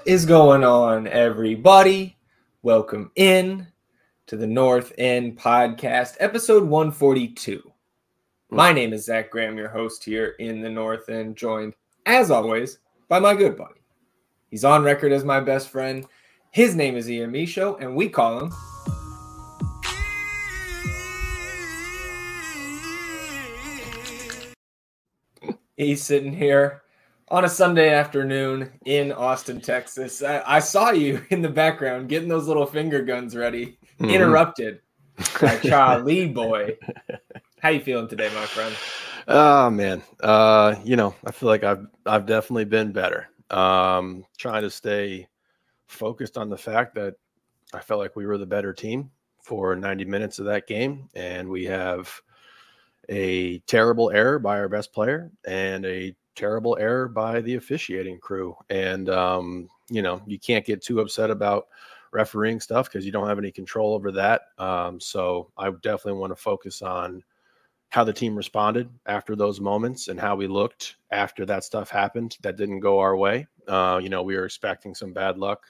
is going on, everybody? Welcome in to the North End Podcast, episode 142. My name is Zach Graham, your host here in the North End, joined, as always, by my good buddy. He's on record as my best friend. His name is Ian Michaud, and we call him... He's sitting here on a Sunday afternoon in Austin, Texas. I saw you in the background getting those little finger guns ready, interrupted by Charlie boy. How you feeling today, my friend? Oh, man. I feel like I've definitely been better. Trying to stay focused on the fact that I felt like we were the better team for 90 minutes of that game, and we have a terrible error by our best player and a terrible error by the officiating crew. And, you can't get too upset about refereeing stuff because you don't have any control over that. So I definitely want to focus on how the team responded after those moments and how we looked after that stuff happened that didn't go our way. We were expecting some bad luck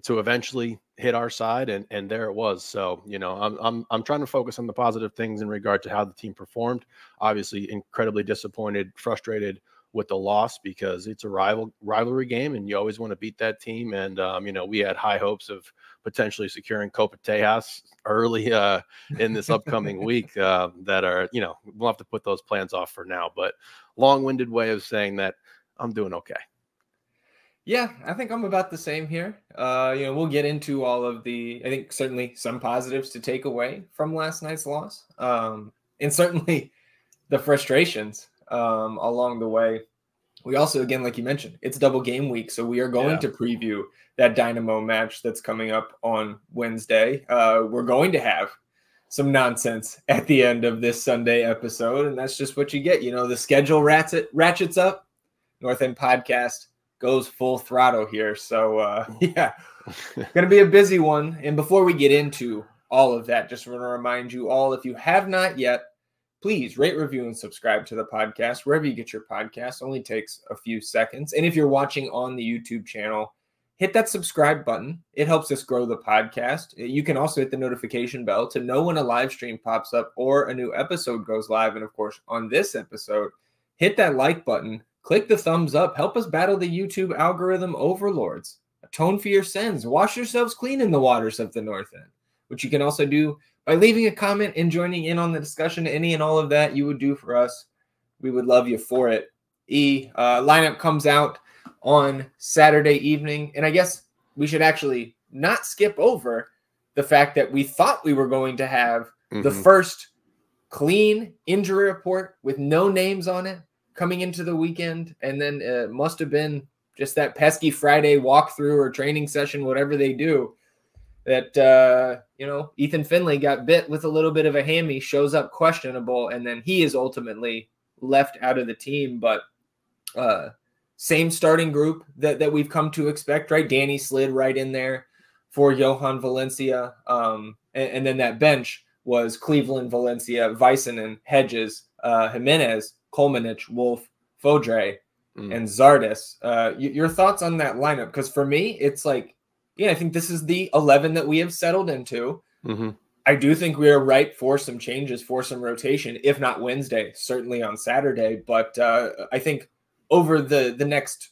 to eventually hit our side, and there it was. So, I'm trying to focus on the positive things in regard to how the team performed. Obviously, incredibly disappointed, frustrated with the loss because it's a rivalry game, and you always want to beat that team. And we had high hopes of potentially securing Copa Tejas early in this upcoming week. That are, we'll have to put those plans off for now. But long-winded way of saying that I'm doing okay. Yeah, I think I'm about the same here. We'll get into all of I think certainly some positives to take away from last night's loss. And certainly the frustrations along the way. We also, again, like you mentioned, it's double game week. So we are going to preview that Dynamo match that's coming up on Wednesday. We're going to have some nonsense at the end of this Sunday episode. And that's just what you get. The schedule ratchets up. North End Podcast goes full throttle here. So, going to be a busy one. And before we get into all of that, just want to remind you all, if you have not yet, please rate, review, and subscribe to the podcast. Wherever you get your podcast, only takes a few seconds. And if you're watching on the YouTube channel, hit that subscribe button. It helps us grow the podcast. You can also hit the notification bell to know when a live stream pops up or a new episode goes live. And of course, on this episode, hit that like button. Click the thumbs up. Help us battle the YouTube algorithm overlords. Atone for your sins. Wash yourselves clean in the waters of the North End, which you can also do by leaving a comment and joining in on the discussion. Any and all of that you would do for us, we would love you for it. Lineup comes out on Saturday evening, and I guess we should actually not skip over the fact that we thought we were going to have the first clean injury report with no names on it coming into the weekend, and then it must have been just that pesky Friday walkthrough or training session, whatever they do, that, Ethan Finley got bit with a little bit of a hammy, shows up questionable, and then he is ultimately left out of the team. But same starting group that we've come to expect, right? Danny slid right in there for Johan Valencia. And then that bench was Cleveland, Valencia, Vicenen, Hedges, Jimenez, Kolmanich, Wolf, Fodre, and Zardes. Your thoughts on that lineup? Because for me, it's like, I think this is the 11 that we have settled into. I do think we are ripe for some changes, for some rotation, if not Wednesday, certainly on Saturday. But I think over the next,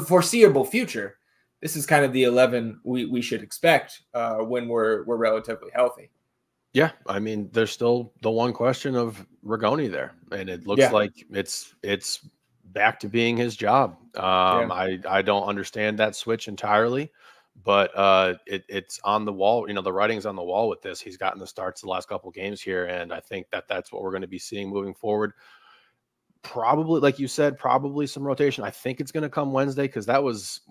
foreseeable future, this is kind of the 11 we should expect when we're relatively healthy. Yeah, I mean, there's still the one question of Rigoni there, and it looks like it's back to being his job. I don't understand that switch entirely, but it's on the wall. The writing's on the wall with this. He's gotten the starts the last couple games here, and I think that's what we're going to be seeing moving forward. Probably, like you said, probably some rotation. I think it's going to come Wednesday because that was,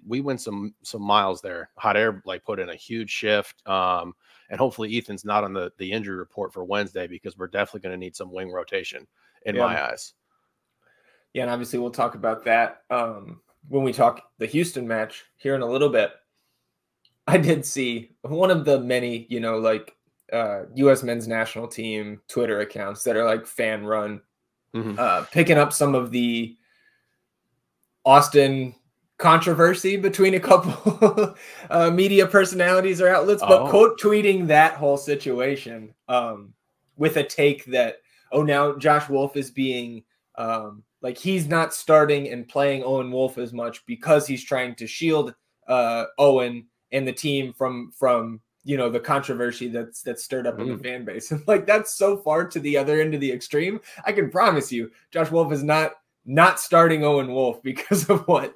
we went some miles there. Hot Air put in a huge shift. And hopefully Ethan's not on the injury report for Wednesday because we're definitely going to need some wing rotation in my eyes. Yeah, and obviously we'll talk about that when we talk the Houston match here in a little bit. I did see one of the many, U.S. men's national team Twitter accounts that are fan run, picking up some of the Austin controversy between a couple media personalities or outlets, but quote tweeting that whole situation with a take that, oh, now Josh Wolf is being like he's not starting and playing Owen Wolf as much because he's trying to shield Owen and the team from the controversy that's stirred up in the fan base. And like, that's so far to the other end of the extreme. I can promise you, Josh Wolf is not starting Owen Wolf because of what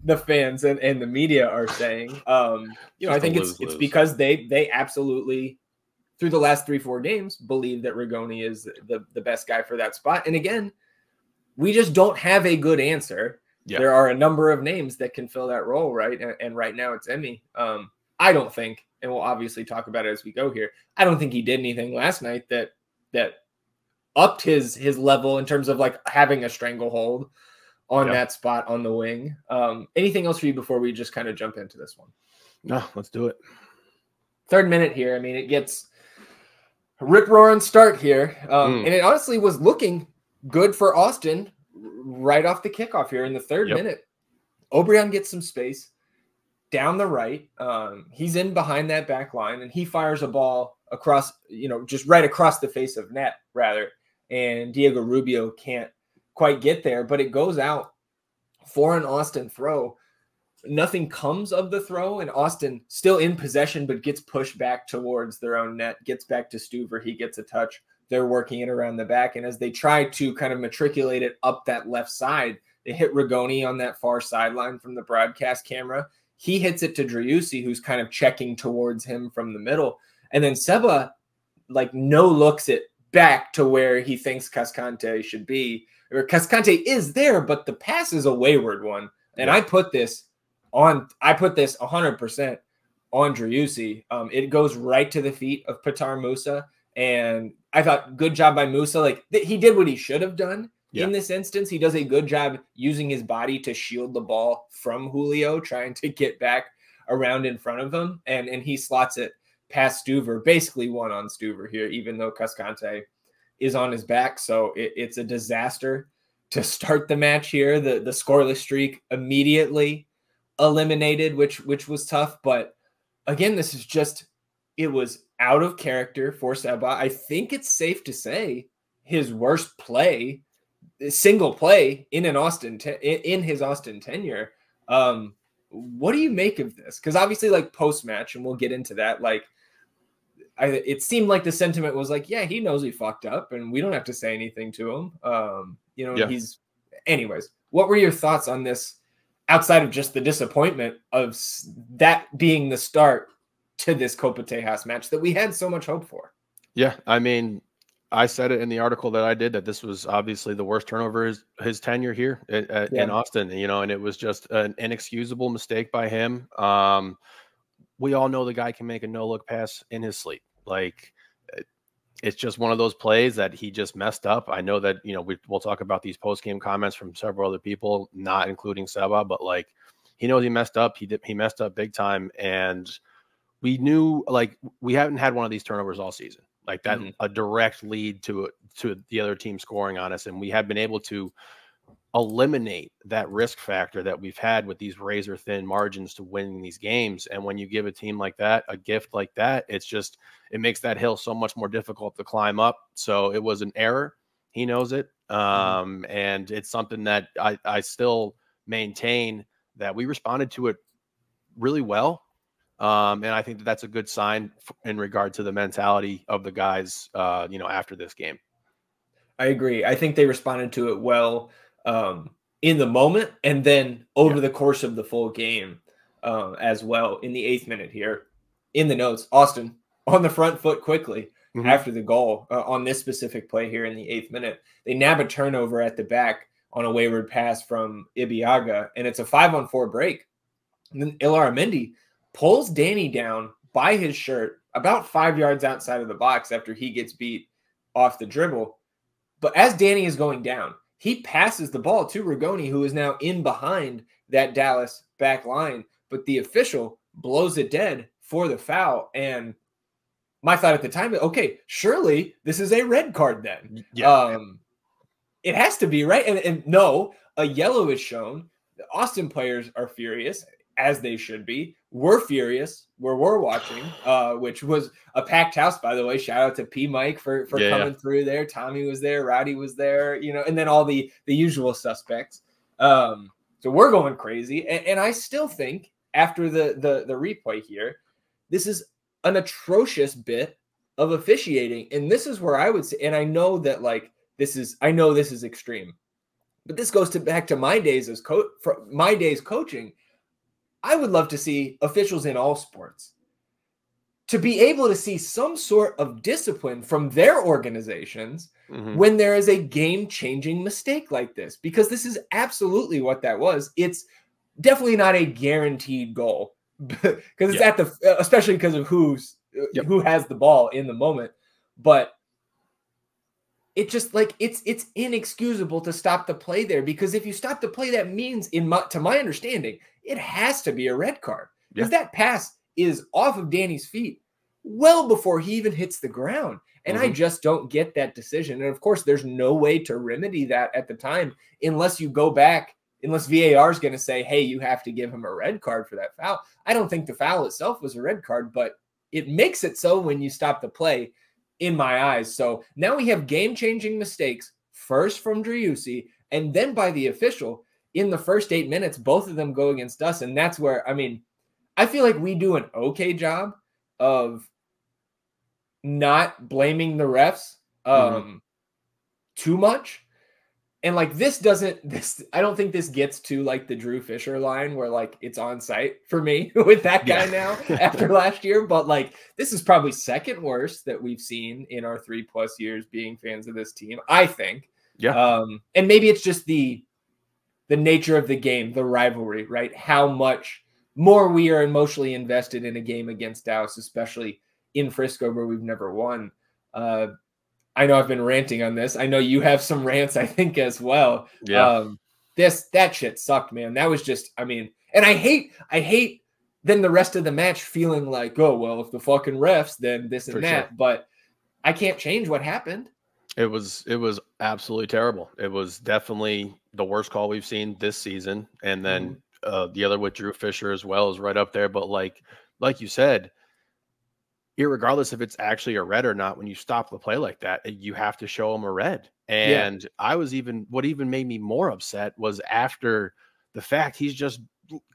the fans and the media are saying. I think it's because they absolutely, through the last 3-4 games, believe that Rigoni is the best guy for that spot. And again, we just don't have a good answer. Yeah. There are a number of names that can fill that role, right? And right now it's Emmy. I don't think, and we'll obviously talk about it as we go here, I don't think he did anything last night that upped his level in terms of like having a stranglehold on that spot on the wing. Anything else for you before we just kind of jump into this one? No, let's do it. 3rd minute here. I mean, it gets a rip-roaring start here. And it honestly was looking good for Austin right off the kickoff here in the 3rd minute. Obrian gets some space down the right. He's in behind that back line, and he fires a ball across, just right across the face of net, rather. And Diego Rubio can't quite get there, but it goes out for an Austin throw. Nothing comes of the throw, and Austin still in possession, but gets pushed back towards their own net, gets back to Stuver. He gets a touch. They're working it around the back, and as they try to kind of matriculate it up that left side, they hit Rigoni on that far sideline from the broadcast camera. He hits it to Driussi, who's kind of checking towards him from the middle. And then Seba, like, looks it back to where he thinks Cascante should be. Or Cascante is there, but the pass is a wayward one. And I put this 100% on Driussi. It goes right to the feet of Petar Musa. And I thought, good job by Musa. Like, he did what he should have done. In this instance, he does a good job using his body to shield the ball from Julio, trying to get back around in front of him. And he slots it past Stuver, basically one on Stuver here, even though Cascante is on his back. So it's a disaster to start the match here. The scoreless streak immediately eliminated, which was tough. But again, this is just, it was out of character for Seba. I think it's safe to say his worst play, single play in his Austin tenure. What do you make of this? Because obviously, like, post-match, and we'll get into that, like, it seemed like the sentiment was like, yeah, he knows he fucked up and we don't have to say anything to him. Anyways, what were your thoughts on this outside of just the disappointment of that being the start to this Copa Tejas match that we had so much hope for? Yeah, I mean, I said it in the article that I did that this was obviously the worst turnover his tenure here in Austin, and it was just an inexcusable mistake by him. We all know the guy can make a no-look pass in his sleep. Like, it's just one of those plays that he just messed up. I know that, we'll talk about these post-game comments from several other people, not including Seba, but like, he knows he messed up. He messed up big time. And we knew, like, we haven't had one of these turnovers all season. Like that, a direct lead to the other team scoring on us. And we have been able to eliminate that risk factor that we've had with these razor thin margins to winning these games. And when you give a team like that a gift like that, it makes that hill so much more difficult to climb up. So it was an error. He knows it. And it's something that I still maintain that we responded to it really well. And I think that's a good sign in regard to the mentality of the guys, after this game. I agree. I think they responded to it well in the moment, and then over the course of the full game as well. In the 8th minute here, in the notes, Austin on the front foot quickly after the goal on this specific play here in the 8th minute. They nab a turnover at the back on a wayward pass from Ibiaga, and it's a 5-on-4 break. And then Illaramendi pulls Danny down by his shirt about 5 yards outside of the box after he gets beat off the dribble. But as Danny is going down, he passes the ball to Rigoni, who is now in behind that Dallas back line. But the official blows it dead for the foul. And my thought at the time, okay, surely this is a red card then. It has to be, right? And no, a yellow is shown. The Austin players are furious, as they should be. We're furious where we're watching, which was a packed house, by the way. Shout out to P Mike for coming through there. Tommy was there, Rowdy was there, and then all the usual suspects. So we're going crazy. And I still think after the replay here, this is an atrocious bit of officiating. And this is where I would say, and I know that this is extreme, but this goes back to my days as coaching. I would love to see officials in all sports to be able to see some sort of discipline from their organizations when there is a game-changing mistake like this, because this is absolutely what that was. It's definitely not a guaranteed goal because it's especially because of who has the ball in the moment, but it just it's inexcusable to stop the play there, because if you stop the play, that means to my understanding, it has to be a red card, because that pass is off of Danny's feet well before he even hits the ground. And I just don't get that decision. And of course, there's no way to remedy that at the time unless you go back, unless VAR is going to say, hey, you have to give him a red card for that foul. I don't think the foul itself was a red card, but it makes it so when you stop the play, in my eyes. So now we have game-changing mistakes, first from Driussi and then by the official in the first 8 minutes. Both of them go against us. And that's where, I feel like we do an okay job of not blaming the refs too much. And I don't think this gets to the Drew Fisher line where it's on site for me with that guy now after last year. But this is probably second worst that we've seen in our 3+ years being fans of this team, I think. Yeah. And maybe it's just the nature of the game, the rivalry, right? How much more we are emotionally invested in a game against Dallas, especially in Frisco where we've never won. I know I've been ranting on this. I know you have some rants, I think, as well. Yeah. That shit sucked, man. That was just, and I hate then the rest of the match feeling like, oh, well, if the fucking refs, then this and that. Sure. But I can't change what happened. It was absolutely terrible. It was definitely the worst call we've seen this season. And then the other with Drew Fisher as well is right up there. But like you said, irregardless if it's actually a red or not, when you stop the play like that, you have to show them a red. And what even made me more upset was after the fact, he's just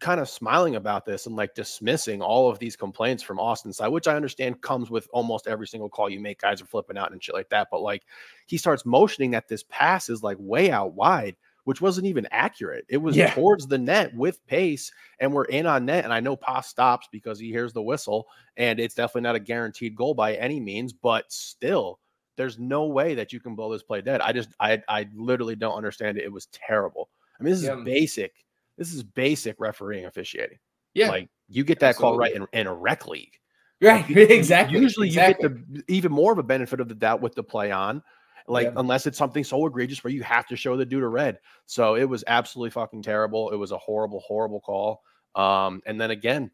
kind of smiling about this and dismissing all of these complaints from Austin's side, which I understand comes with almost every single call you make. Guys are flipping out and shit like that. But he starts motioning that this pass is way out wide, which wasn't even accurate. It was towards the net with pace, and we're in on net. And I know Pa stops because he hears the whistle, and it's definitely not a guaranteed goal by any means, but still, there's no way that you can blow this play dead. I literally don't understand it. It was terrible. This is basic. This is basic refereeing officiating. Yeah. You get that call right in a rec league. Right. Exactly. Usually you get even more of a benefit of the doubt with the play on. Unless it's something so egregious where you have to show the dude a red. So it was absolutely fucking terrible. It was a horrible, horrible call. And then again,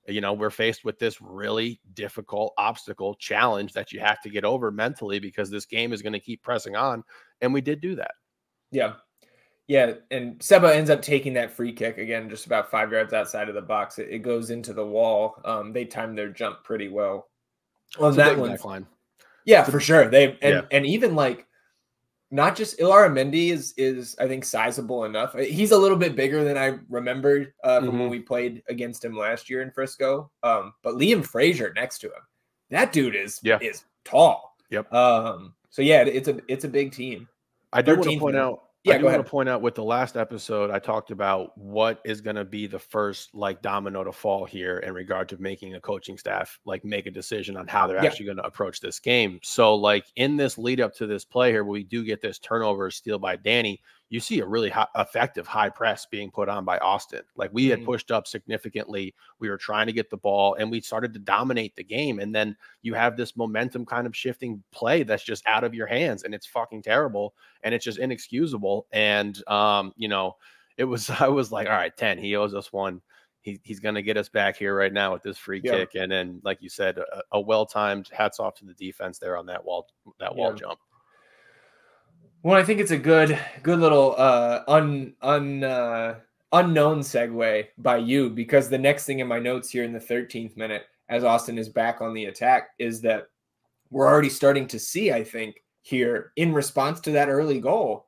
we're faced with this really difficult obstacle challenge that you have to get over mentally, because this game is going to keep pressing on. And we did do that. Yeah. Yeah. And Seba ends up taking that free kick again, just about 5 yards outside of the box. It goes into the wall. They timed their jump pretty well on that one. Yeah, for sure. And even not just Ilara Mendy is I think sizable enough. He's a little bit bigger than I remembered from when we played against him last year in Frisco. But Liam Frazier next to him, that dude is tall. Yep. So yeah, it's a big team. I do want to point out. I do want to point out with the last episode, I talked about what is going to be the first domino to fall here in regard to making a coaching staff make a decision on how they're actually going to approach this game. So in this lead up to this play here, where we do get this turnover steal by Danny, you see a really effective high press being put on by Austin. We had pushed up significantly. We were trying to get the ball and we started to dominate the game. And then you have this momentum kind of shifting play that's just out of your hands, and it's fucking terrible. And it's just inexcusable. And, I was like, all right, 10, he owes us one. He's going to get us back here right now with this free kick. And then, like you said, a well-timed hats off to the defense there on that wall jump. Well, I think it's a good little unknown segue by you, because the next thing in my notes here in the 13th minute, as Austin is back on the attack, is that we're already starting to see, I think, here in response to that early goal,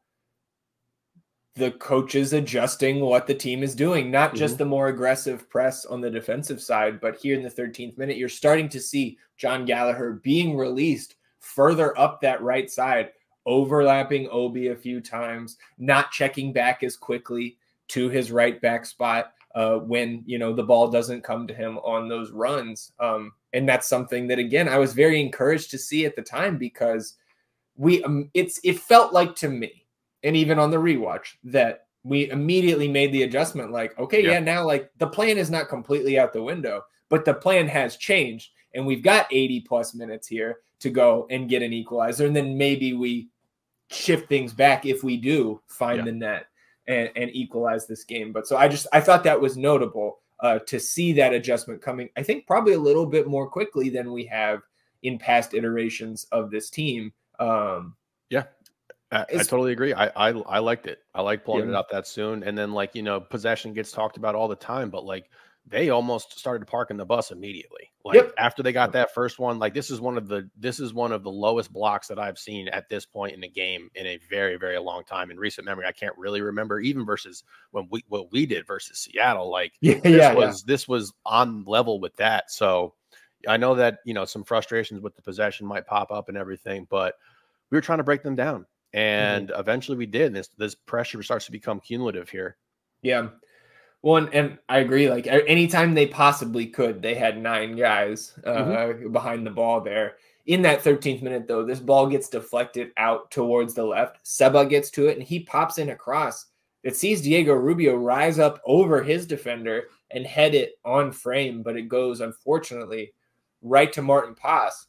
the coaches adjusting what the team is doing, not just the more aggressive press on the defensive side, but here in the 13th minute, you're starting to see John Gallagher being released further up that right side, overlapping Obi a few times, not checking back as quickly to his right back spot when, you know, the ball doesn't come to him on those runs. And that's something that, again, I was very encouraged to see at the time, because it felt like to me, and even on the rewatch, that we immediately made the adjustment, like, okay, yeah, now like the plan is not completely out the window, but the plan has changed, and we've got 80 plus minutes here to go and get an equalizer. And then maybe we shift things back if we do find the net and equalize this game. But so I thought that was notable to see that adjustment coming, I think probably a little bit more quickly than we have in past iterations of this team. I totally agree. I liked it. I like pulling it up that soon. And then, like, you know, possession gets talked about all the time, but like they almost started parking the bus immediately. Like after they got that first one, like this is one of the lowest blocks that I've seen at this point in the game in a very, very long time. In recent memory, I can't really remember, even versus what we did versus Seattle. Like this was on level with that. So I know that, you know, some frustrations with the possession might pop up and everything, but we were trying to break them down. And eventually we did. This pressure starts to become cumulative here. Yeah. Well, and I agree. Like anytime they possibly could, they had 9 guys behind the ball there. In that 13th minute, though, this ball gets deflected out towards the left. Seba gets to it, and he pops in a cross that sees Diego Rubio rise up over his defender and head it on frame, but it goes, unfortunately, right to Martin Paz.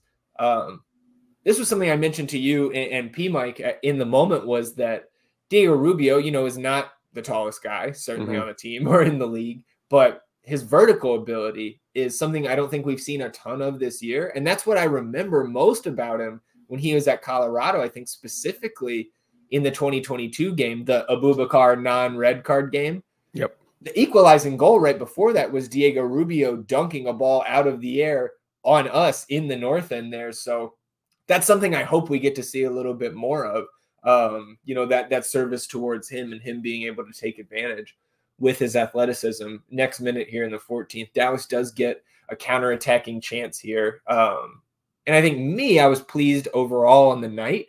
This was something I mentioned to you and P. Mike in the moment, was that Diego Rubio, you know, is not the tallest guy, certainly on a team or in the league, but his vertical ability is something I don't think we've seen a ton of this year. And that's what I remember most about him when he was at Colorado, I think specifically in the 2022 game, the Abubakar non-red card game. Yep. The equalizing goal right before that was Diego Rubio dunking a ball out of the air on us in the north end there. So that's something I hope we get to see a little bit more of, you know, that service towards him and him being able to take advantage with his athleticism. Next minute here in the 14th, Dallas does get a counterattacking chance here. And I think I was pleased overall on the night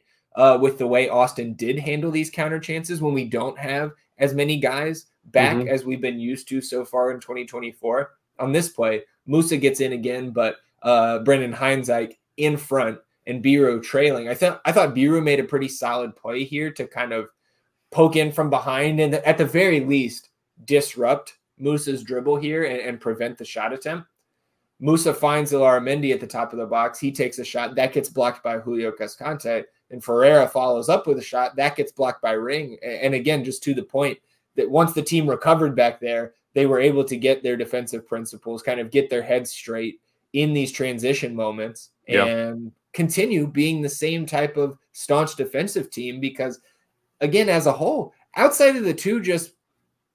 with the way Austin did handle these counter chances when we don't have as many guys back as we've been used to so far in 2024. On this play, Musa gets in again, but Brendan Heinzike in front and Biro trailing. I thought Biro made a pretty solid play here to kind of poke in from behind and at the very least disrupt Musa's dribble here and prevent the shot attempt. Musa finds Ilaramendi at the top of the box. He takes a shot. That gets blocked by Julio Cascante. And Ferreira follows up with a shot. That gets blocked by Ring. And again, just to the point that once the team recovered back there, they were able to get their defensive principles, kind of get their heads straight in these transition moments and continue being the same type of staunch defensive team. Because again, as a whole, outside of the two just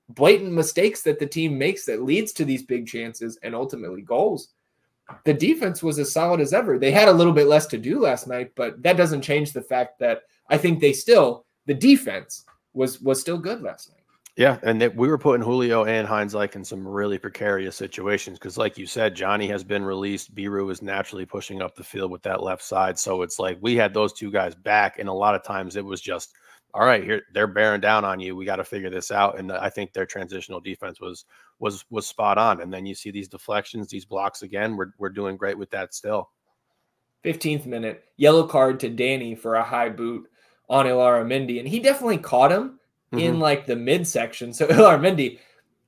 blatant mistakes that the team makes that leads to these big chances and ultimately goals, the defense was as solid as ever. They had a little bit less to do last night, but that doesn't change the fact that I think the defense was still good last night. Yeah, and we were putting Julio and Heinzike in some really precarious situations because, like you said, Johnny has been released. Biru is naturally pushing up the field with that left side. So it's like we had those two guys back, and a lot of times it was just, all right, here they're bearing down on you. We got to figure this out. And I think their transitional defense was spot on. And then you see these deflections, these blocks again. We're doing great with that still. 15th minute, yellow card to Danny for a high boot on Ilaramendi, and he definitely caught him in like the midsection. So Ilaramendi,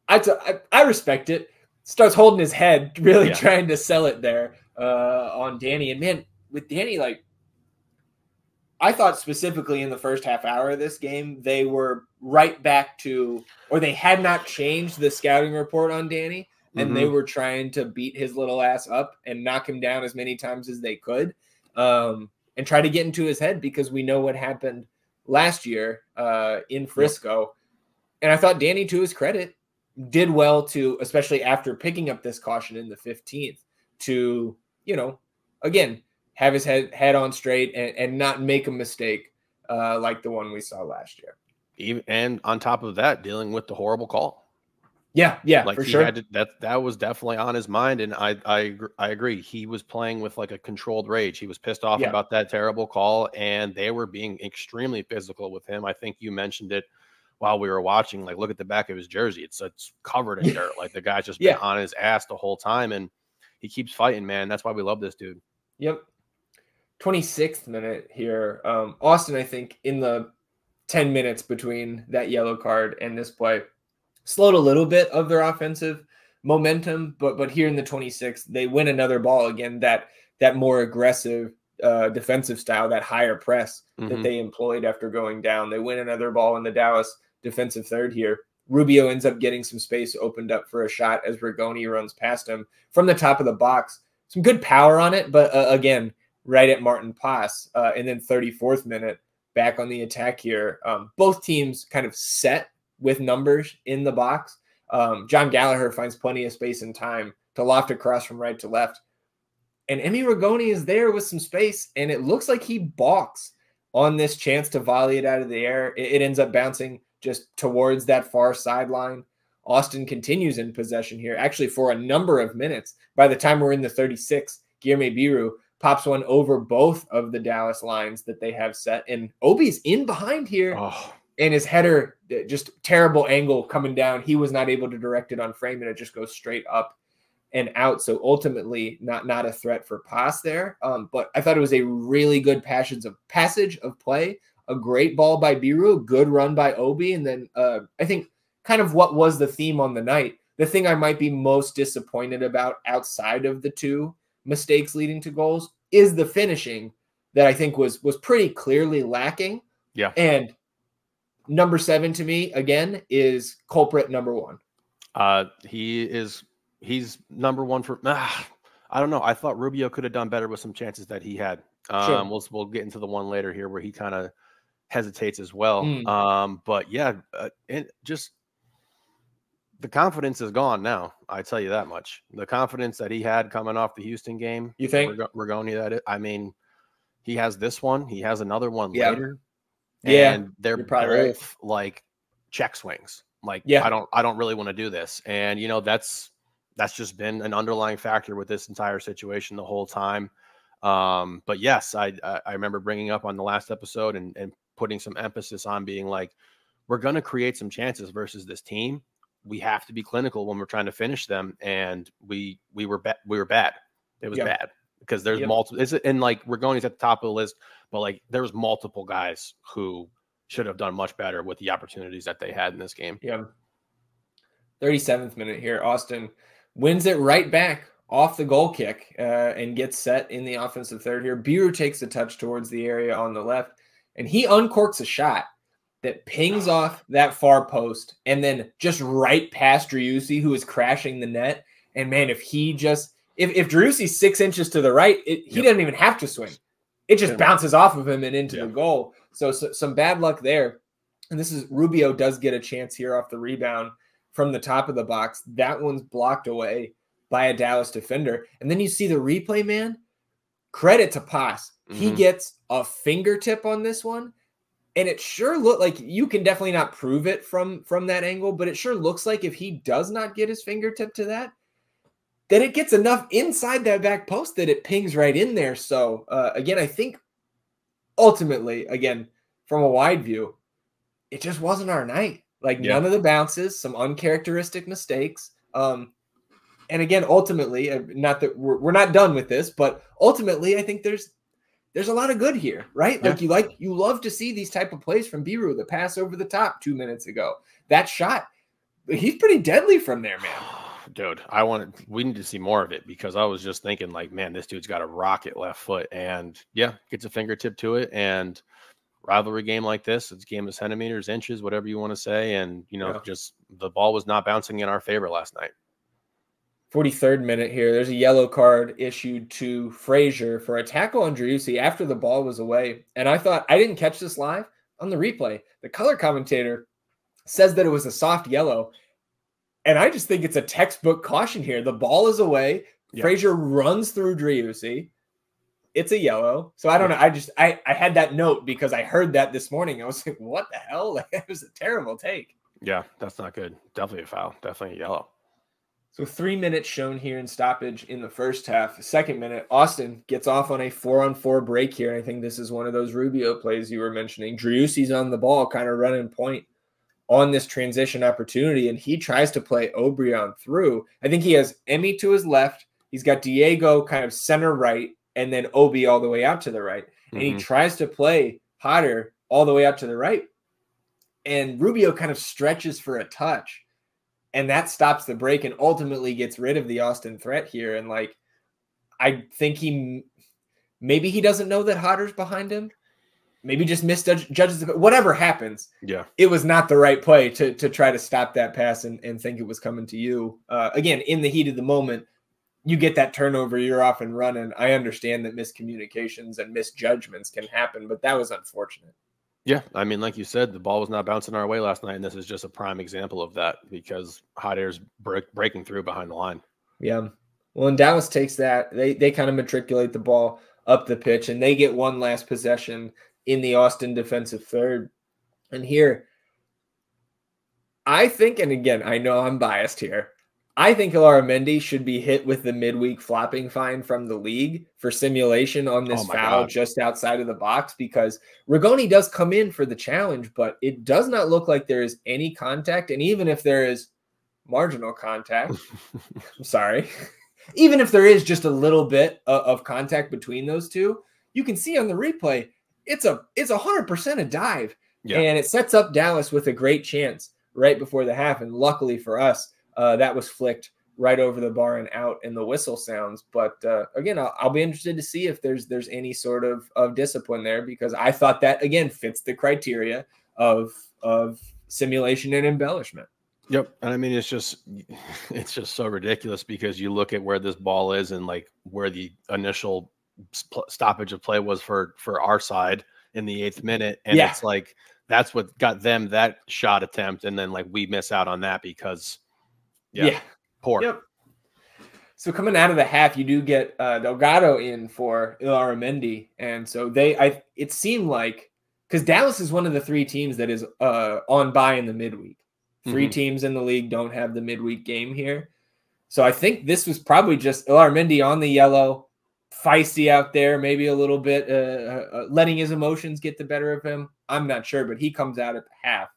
I respect it. Starts holding his head, really trying to sell it there on Danny. And man, with Danny, like I thought specifically in the first half hour of this game, they were right back to, or they had not changed the scouting report on Danny, and they were trying to beat his little ass up and knock him down as many times as they could, and try to get into his head, because we know what happened last year in Frisco. And I thought Danny, to his credit, did well to, especially after picking up this caution in the 15th, to, again, have his head on straight and not make a mistake like the one we saw last year. And on top of that, dealing with the horrible call. Yeah, like for he sure. had to, that was definitely on his mind, and I agree. He was playing with like a controlled rage. He was pissed off about that terrible call, and they were being extremely physical with him. I think you mentioned it while we were watching. Like, look at the back of his jersey; it's covered in dirt. Like the guy's just been on his ass the whole time, and he keeps fighting, man. That's why we love this dude. Yep. 26th minute here. Austin, I think, in the 10 minutes between that yellow card and this play, slowed a little bit of their offensive momentum, but here in the 26th, they win another ball again. That more aggressive defensive style, that higher press that they employed after going down. They win another ball in the Dallas defensive third here. Rubio ends up getting some space opened up for a shot as Rigoni runs past him from the top of the box. Some good power on it, but again, right at Martin Pass. And then 34th minute, back on the attack here. Both teams kind of set with numbers in the box. John Gallagher finds plenty of space and time to loft across from right to left. And Emi Rigoni is there with some space, and it looks like he balks on this chance to volley it out of the air. It ends up bouncing just towards that far sideline. Austin continues in possession here, actually for a number of minutes. By the time we're in the 36th, Guilherme Biru pops one over both of the Dallas lines that they have set. And Obi's in behind here. And his header, just terrible angle coming down. He was not able to direct it on frame, and it just goes straight up and out. So ultimately, not a threat for pass there. But I thought it was a really good passage of play. A great ball by Biru, good run by Obi. And then I think kind of what was the theme on the night, the thing I might be most disappointed about outside of the two mistakes leading to goals is the finishing that I think was pretty clearly lacking. Yeah. And number 7 to me, again, is culprit number 1. He's number 1 for, I don't know. I thought Rubio could have done better with some chances that he had. Sure. We'll get into the one later here where he kind of hesitates as well. But yeah, and just the confidence is gone now. I tell you that much. The confidence that he had coming off the Houston game. You think? Rigoni, I mean, he has this one. He has another one later. Yeah, and they're both right. like check swings. Like, I don't really want to do this. And that's just been an underlying factor with this entire situation the whole time. But yes, I remember bringing up on the last episode and putting some emphasis on being like, we're going to create some chances versus this team. We have to be clinical when we're trying to finish them. And we were bad. It was bad. Because there's multiple, and like Rigoni's at the top of the list, but like there's multiple guys who should have done much better with the opportunities that they had in this game. 37th minute here, Austin wins it right back off the goal kick and gets set in the offensive third here. Biru takes a touch towards the area on the left, and he uncorks a shot that pings off that far post and then just right past Driussi, who is crashing the net. And man, if Driussi's 6 inches to the right, he doesn't even have to swing. It just bounces off of him and into the goal. So some bad luck there. And Rubio does get a chance here off the rebound from the top of the box. That one's blocked away by a Dallas defender. And then you see the replay, man. Credit to Pass. He gets a fingertip on this one. And it sure looked like, you can definitely not prove it from that angle, but it sure looks like if he does not get his fingertip to that, then it gets enough inside that back post that it pings right in there. So, again, I think ultimately, again, from a wide view, it just wasn't our night. Like none of the bounces, some uncharacteristic mistakes. And again, ultimately, not that we're not done with this, but ultimately, I think there's a lot of good here, right? Like you love to see these type of plays from Biru, the pass over the top 2 minutes ago. That shot, he's pretty deadly from there, man. Dude, we need to see more of it, because I was just thinking like, man, this dude's got a rocket left foot, and gets a fingertip to it. And rivalry game like this, it's a game of centimeters, inches, whatever you want to say. And, just the ball was not bouncing in our favor last night. 43rd minute here. There's a yellow card issued to Frazier for a tackle on Driussi after the ball was away. And I didn't catch this live on the replay. The color commentator says that it was a soft yellow. And I just think it's a textbook caution here. The ball is away. Yeah. Frazier runs through Driussi. It's a yellow. So I don't know. I had that note because I heard that this morning. I was like, what the hell? Like, it was a terrible take. Yeah, that's not good. Definitely a foul. Definitely a yellow. So 3 minutes shown here in stoppage in the first half. The second minute, Austin gets off on a 4-on-4 break here. I think this is one of those Rubio plays you were mentioning. Driussi's on the ball, kind of running point on this transition opportunity, and he tries to play Obrion through. I think he has Emmy to his left. He's got Diego kind of center right, and then Obi all the way out to the right. And he tries to play Hodder all the way out to the right. And Rubio kind of stretches for a touch. And that stops the break and ultimately gets rid of the Austin threat here. And like, I think maybe he doesn't know that Hodder's behind him. Maybe just misjudges it. Whatever happens, it was not the right play to try to stop that pass and think it was coming to you. Again, in the heat of the moment, you get that turnover, you're off and running. I understand that miscommunications and misjudgments can happen, but that was unfortunate. Yeah, I mean, like you said, the ball was not bouncing our way last night, and this is just a prime example of that because Hot Air's breaking through behind the line. Yeah. Well, and Dallas takes that. They kind of matriculate the ball up the pitch, and they get one last possession in the Austin defensive third. And here, I think, and again, I know I'm biased here, I think Illaramendi should be hit with the midweek flopping fine from the league for simulation on this foul just outside of the box, because Rigoni does come in for the challenge, but it does not look like there is any contact. And even if there is marginal contact, I'm sorry, even if there is just a little bit of contact between those two, you can see on the replay, it's 100% a dive. Yeah. And it sets up Dallas with a great chance right before the half. And luckily for us, that was flicked right over the bar and out, and the whistle sounds. But again, I'll be interested to see if there's any sort of discipline there, because I thought that, again, fits the criteria of simulation and embellishment. Yep. And I mean, it's just so ridiculous because you look at where this ball is and like where the initial stoppage of play was for our side in the 8th minute. And it's like, that's what got them that shot attempt. And then like we miss out on that because poor. Yep. So coming out of the half, you do get Delgado in for Illaramendi. And so it seemed like, because Dallas is one of the 3 teams that is on bye in the midweek. 3 teams in the league don't have the midweek game here. So I think this was probably just Illaramendi on the yellow, feisty out there, maybe a little bit, letting his emotions get the better of him. I'm not sure, but he comes out at the half.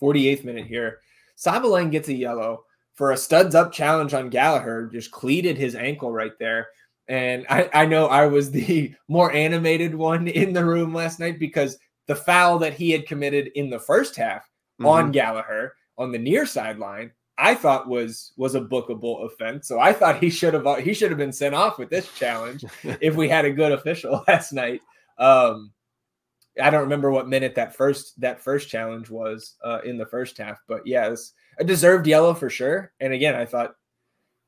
48th minute here. Sabalain gets a yellow for a studs up challenge on Gallagher, just cleated his ankle right there. And I know I was the more animated one in the room last night because the foul that he had committed in the first half on Gallagher on the near sideline, I thought was a bookable offense. So I thought he should have been sent off with this challenge if we had a good official last night. I don't remember what minute that first challenge was in the first half, but yeah, it's a deserved yellow for sure. And again, I thought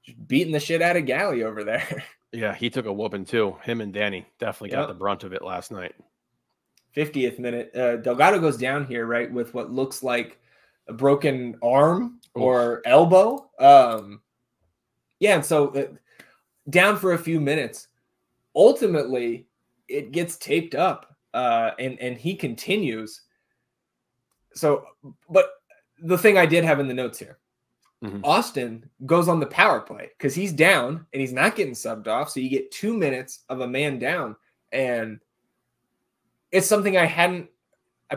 just beating the shit out of Galley over there. Yeah, he took a whooping too. Him and Danny definitely got the brunt of it last night. 50th minute, Delgado goes down here, right, with what looks like a broken arm or elbow. And so down for a few minutes. Ultimately, it gets taped up, and he continues. So, but the thing I did have in the notes here, Austin goes on the power play because he's down and he's not getting subbed off. So you get 2 minutes of a man down, and it's something I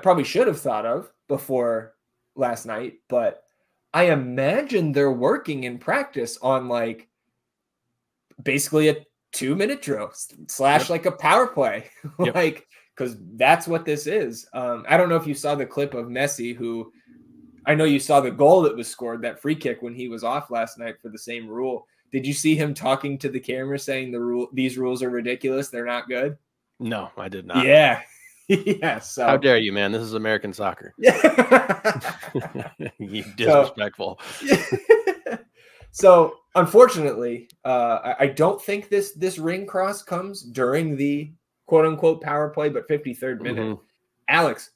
probably should have thought of before last night, but I imagine they're working in practice on like basically a 2-minute drill / like a power play, like, because that's what this is. I don't know if you saw the clip of Messi, who I know you saw the goal that was scored, that free kick when he was off last night for the same rule. Did you see him talking to the camera saying these rules are ridiculous? They're not good. No, I did not. Yeah. Yeah, so how dare you, man? This is American soccer. You disrespectful. So unfortunately, I don't think this ring cross comes during the quote unquote power play, but 53rd minute. Alex,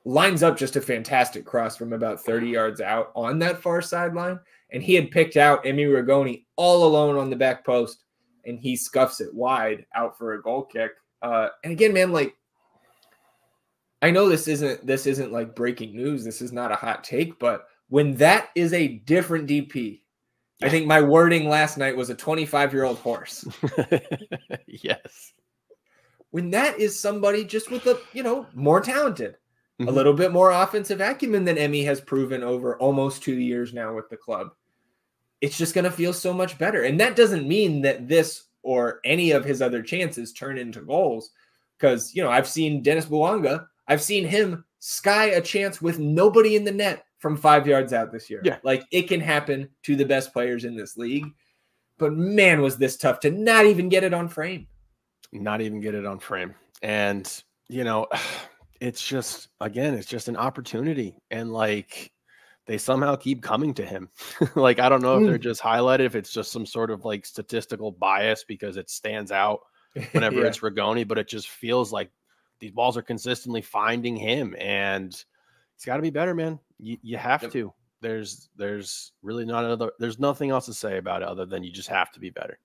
lines up just a fantastic cross from about 30 yards out on that far sideline. And he had picked out Emi Rigoni all alone on the back post, and he scuffs it wide out for a goal kick. And again, man, like, I know this isn't like breaking news. This is not a hot take, but when that is a different DP, I think my wording last night was a 25-year-old horse. Yes. When that is somebody just with a, more talented, a little bit more offensive acumen than Emmy has proven over almost 2 years now with the club, it's just going to feel so much better. And that doesn't mean that this or any of his other chances turn into goals. Because, I've seen Dennis Bouanga. I've seen him sky a chance with nobody in the net from 5 yards out this year. Yeah. Like, it can happen to the best players in this league. But man, was this tough to not even get it on frame. Not even get it on frame. And, it's just, again, it's just an opportunity. And like, they somehow keep coming to him. Like, I don't know if they're just highlighted, if it's just some sort of like statistical bias because it stands out whenever it's Rigoni, but it just feels like these balls are consistently finding him, and it's got to be better, man. You have to. There's really there's nothing else to say about it other than you just have to be better.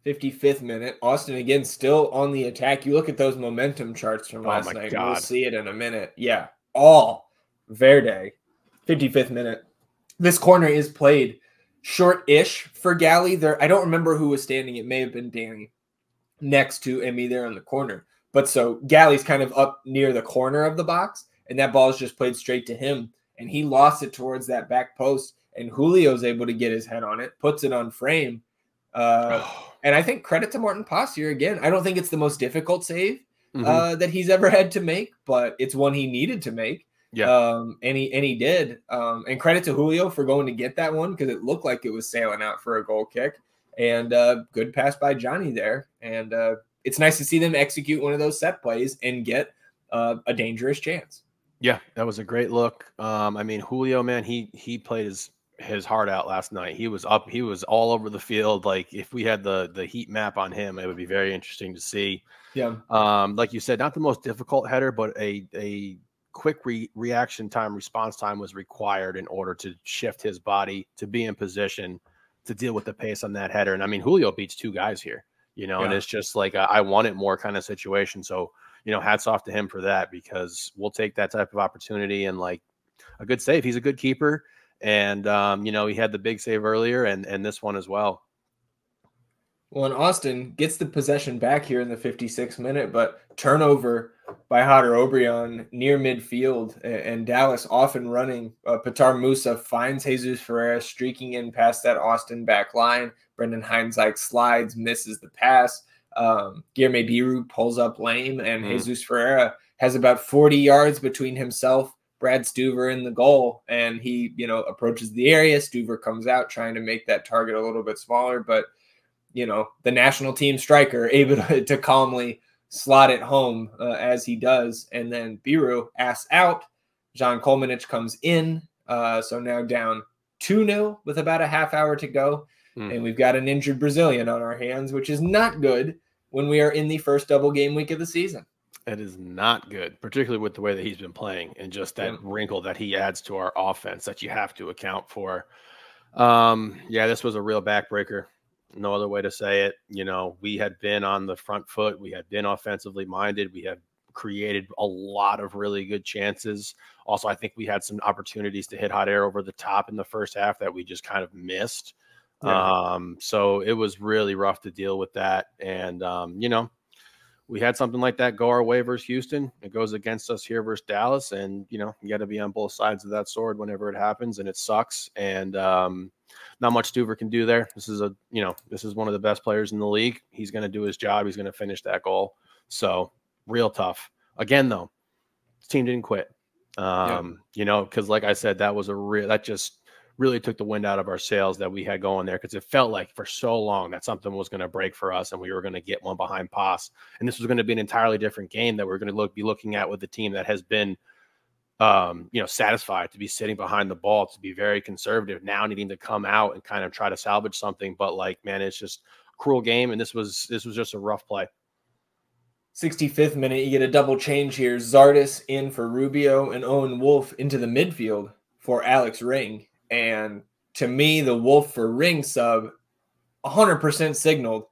55th minute, Austin again still on the attack. You look at those momentum charts from last night. God. We'll see it in a minute. Yeah, all Verde. 55th minute. This corner is played short-ish for Galley. There, I don't remember who was standing. It may have been Danny next to Emmy there in the corner. But so Galley's kind of up near the corner of the box, and that ball is just played straight to him, and he lost it towards that back post, and Julio's able to get his head on it, puts it on frame. And I think credit to Martin Paz here again. I don't think it's the most difficult save that he's ever had to make, but it's one he needed to make. Yeah. And he did. And credit to Julio for going to get that one because it looked like it was sailing out for a goal kick. And good pass by Johnny there. And it's nice to see them execute one of those set plays and get a dangerous chance. Yeah, that was a great look. I mean, Julio, man, he played his heart out last night. He was up. He was all over the field. Like, if we had the heat map on him, it would be very interesting to see. Yeah. Like you said, not the most difficult header, but a quick response time was required in order to shift his body to be in position to deal with the pace on that header. And I mean, Julio beats two guys here, and it's just like I want it more kind of situation. So, hats off to him for that, because we'll take that type of opportunity and like a good save. He's a good keeper. And, he had the big save earlier and this one as well. Well, and Austin gets the possession back here in the 56th minute, but turnover by Hader Obrian near midfield, and Dallas off and running. Petar Musa finds Jesus Ferreira streaking in past that Austin back line. Brendan Heinzike slides, misses the pass. Guilherme Biru pulls up lame, and Jesus Ferreira has about 40 yards between himself, Brad Stuver, in the goal, and he, approaches the area. Stuver comes out trying to make that target a little bit smaller, but, the national team striker able to calmly slot it home as he does. And then Biru asks out. John Kolmanich comes in. So now down 2-0 with about a half hour to go. And we've got an injured Brazilian on our hands, which is not good when we are in the first double game week of the season. It is not good, particularly with the way that he's been playing and just that wrinkle that he adds to our offense that you have to account for. This was a real backbreaker. No other way to say it. We had been on the front foot. We had been offensively minded. We had created a lot of really good chances. Also, I think we had some opportunities to hit hot air over the top in the first half that we just kind of missed. So it was really rough to deal with that. And, we had something like that go our way versus Houston. It goes against us here versus Dallas. And, you got to be on both sides of that sword whenever it happens, and it sucks. And not much Stuver can do there. This is one of the best players in the league. He's going to do his job. He's going to finish that goal. So real tough. Again, though, this team didn't quit. Because like I said, that just really took the wind out of our sails that we had going there, because it felt like for so long that something was going to break for us and we were going to get one behind Paz. And this was going to be an entirely different game that we're going to be looking at with the team that has been, satisfied to be sitting behind the ball, to be very conservative, now needing to come out and kind of try to salvage something. But like, man, it's just a cruel game. And this was just a rough play. 65th minute, you get a double change here. Zardes in for Rubio and Owen Wolf into the midfield for Alex Ring. And to me, the Wolf for Ring sub 100% signaled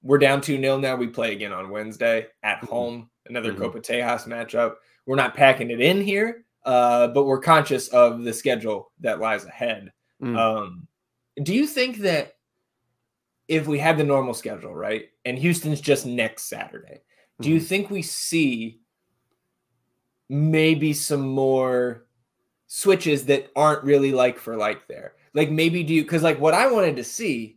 we're down 2-0 now. We play again on Wednesday at home, another Copa Tejas matchup. We're not packing it in here, but we're conscious of the schedule that lies ahead. Do you think that if we had the normal schedule, right, and Houston's just next Saturday, do you think we see maybe some more switches that aren't really like for like there? Like maybe because like what I wanted to see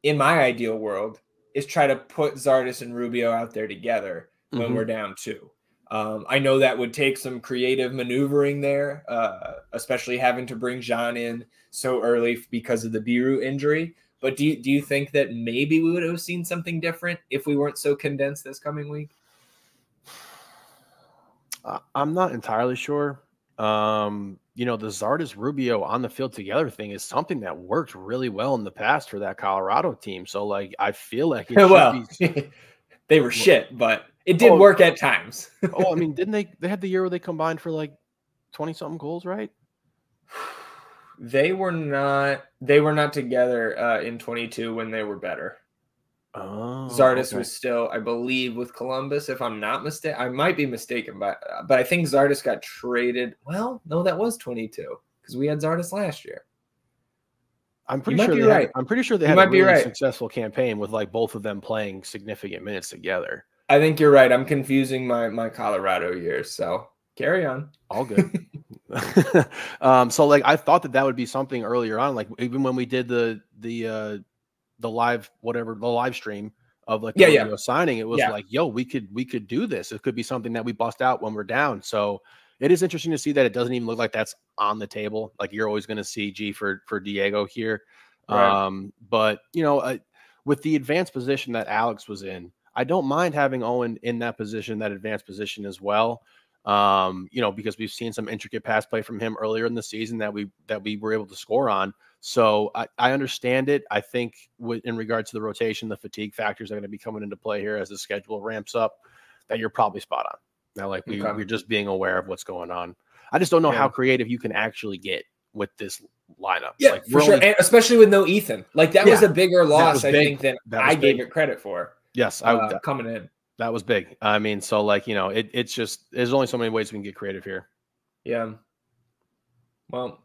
in my ideal world is try to put Zardes and Rubio out there together when we're down 2. I know that would take some creative maneuvering there, especially having to bring Jean in so early because of the Biru injury. But do you think that maybe we would have seen something different if we weren't so condensed this coming week? I'm not entirely sure. The Zardes Rubio on the field together thing is something that worked really well in the past for that Colorado team. So like, I feel like it should be. They were shit, but it did work at times. I mean, didn't they had the year where they combined for like 20 something goals, right? They were not together in 22 when they were better. Oh, Zardes was still, I believe, with Columbus, if I'm not mistaken. I might be mistaken, but I think Zardes got traded. Well, no, that was 22 because we had Zardes last year. I'm pretty sure they had a really successful campaign with like both of them playing significant minutes together. I think you're right. I'm confusing my Colorado years. So carry on. All good. So like I thought that would be something earlier on, like even when we did the live stream of like the signing, it was like, yo, we could do this. It could be something that we bust out when we're down. So it is interesting to see that it doesn't even look like that's on the table. Like you're always going to see G for Diego here. Right. But with the advanced position that Alex was in, I don't mind having Owen in that position, that advanced position as well. Because we've seen some intricate pass play from him earlier in the season that we were able to score on. So I understand it. I think in regards to the rotation, the fatigue factors are going to be coming into play here as the schedule ramps up, that you're probably spot on. Now, like we're just being aware of what's going on. I just don't know how creative you can actually get with this lineup. Yeah, like, for sure. And especially with no Ethan. Like that was a bigger loss, I think, than I gave it credit for. Yes. Coming in. That was big. I mean, so like, it's just, there's only so many ways we can get creative here. Yeah. Well,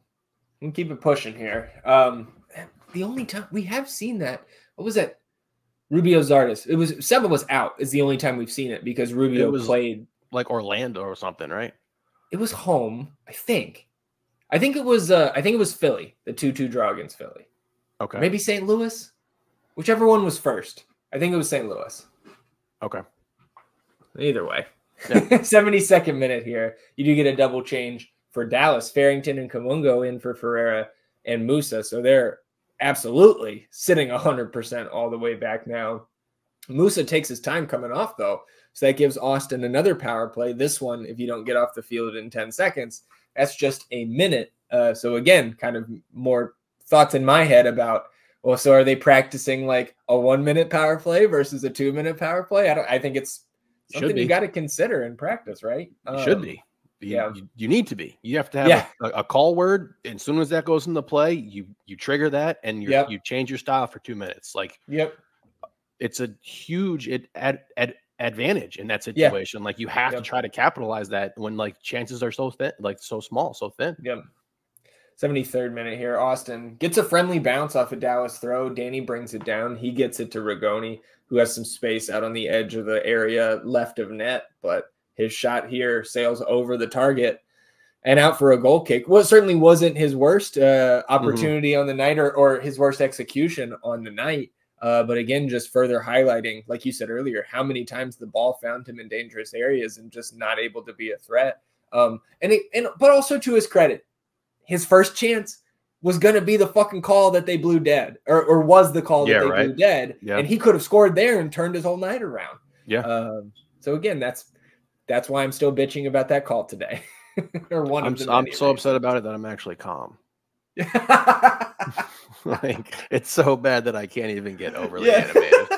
we can keep it pushing here. The only time we have seen that, what was that? Rubio Zardes. It was Seba was out is the only time we've seen it because Rubio played like Orlando or something, right? It was home, I think. I think it was Philly, the 2-2 draw against Philly. Okay. Maybe St. Louis. Whichever one was first. I think it was St. Louis. Okay. Either way. Yeah. 72nd minute here. You do get a double change for Dallas. Farrington and Kamungo in for Ferreira and Musa. So they're absolutely sitting 100% all the way back now. Musa takes his time coming off, though. So that gives Austin another power play. This one, if you don't get off the field in 10 seconds, that's just a minute. So again, kind of more thoughts in my head about, well, so are they practicing like a 1-minute power play versus a 2-minute power play? I think it's something you got to consider in practice, right? Should be. You need to be. You have to have a call word. And as soon as that goes into play, you trigger that and you change your style for 2 minutes. Like, it's a huge advantage in that situation. Yeah. Like you have to try to capitalize that when like chances are so thin, like so small, so thin. Yep. 73rd minute here. Austin gets a friendly bounce off a Dallas throw. Danny brings it down. He gets it to Rigoni, who has some space out on the edge of the area left of net, but his shot here sails over the target and out for a goal kick. Well, it certainly wasn't his worst opportunity on the night or his worst execution on the night. But again, just further highlighting, like you said earlier, how many times the ball found him in dangerous areas and just not able to be a threat. But also to his credit, his first chance was going to be the fucking call that they blew dead, or was the call that they blew dead. Yeah. And he could have scored there and turned his whole night around. Yeah. So again, that's why I'm still bitching about that call today. I'm so upset about it that I'm actually calm. Like it's so bad that I can't even get overly animated.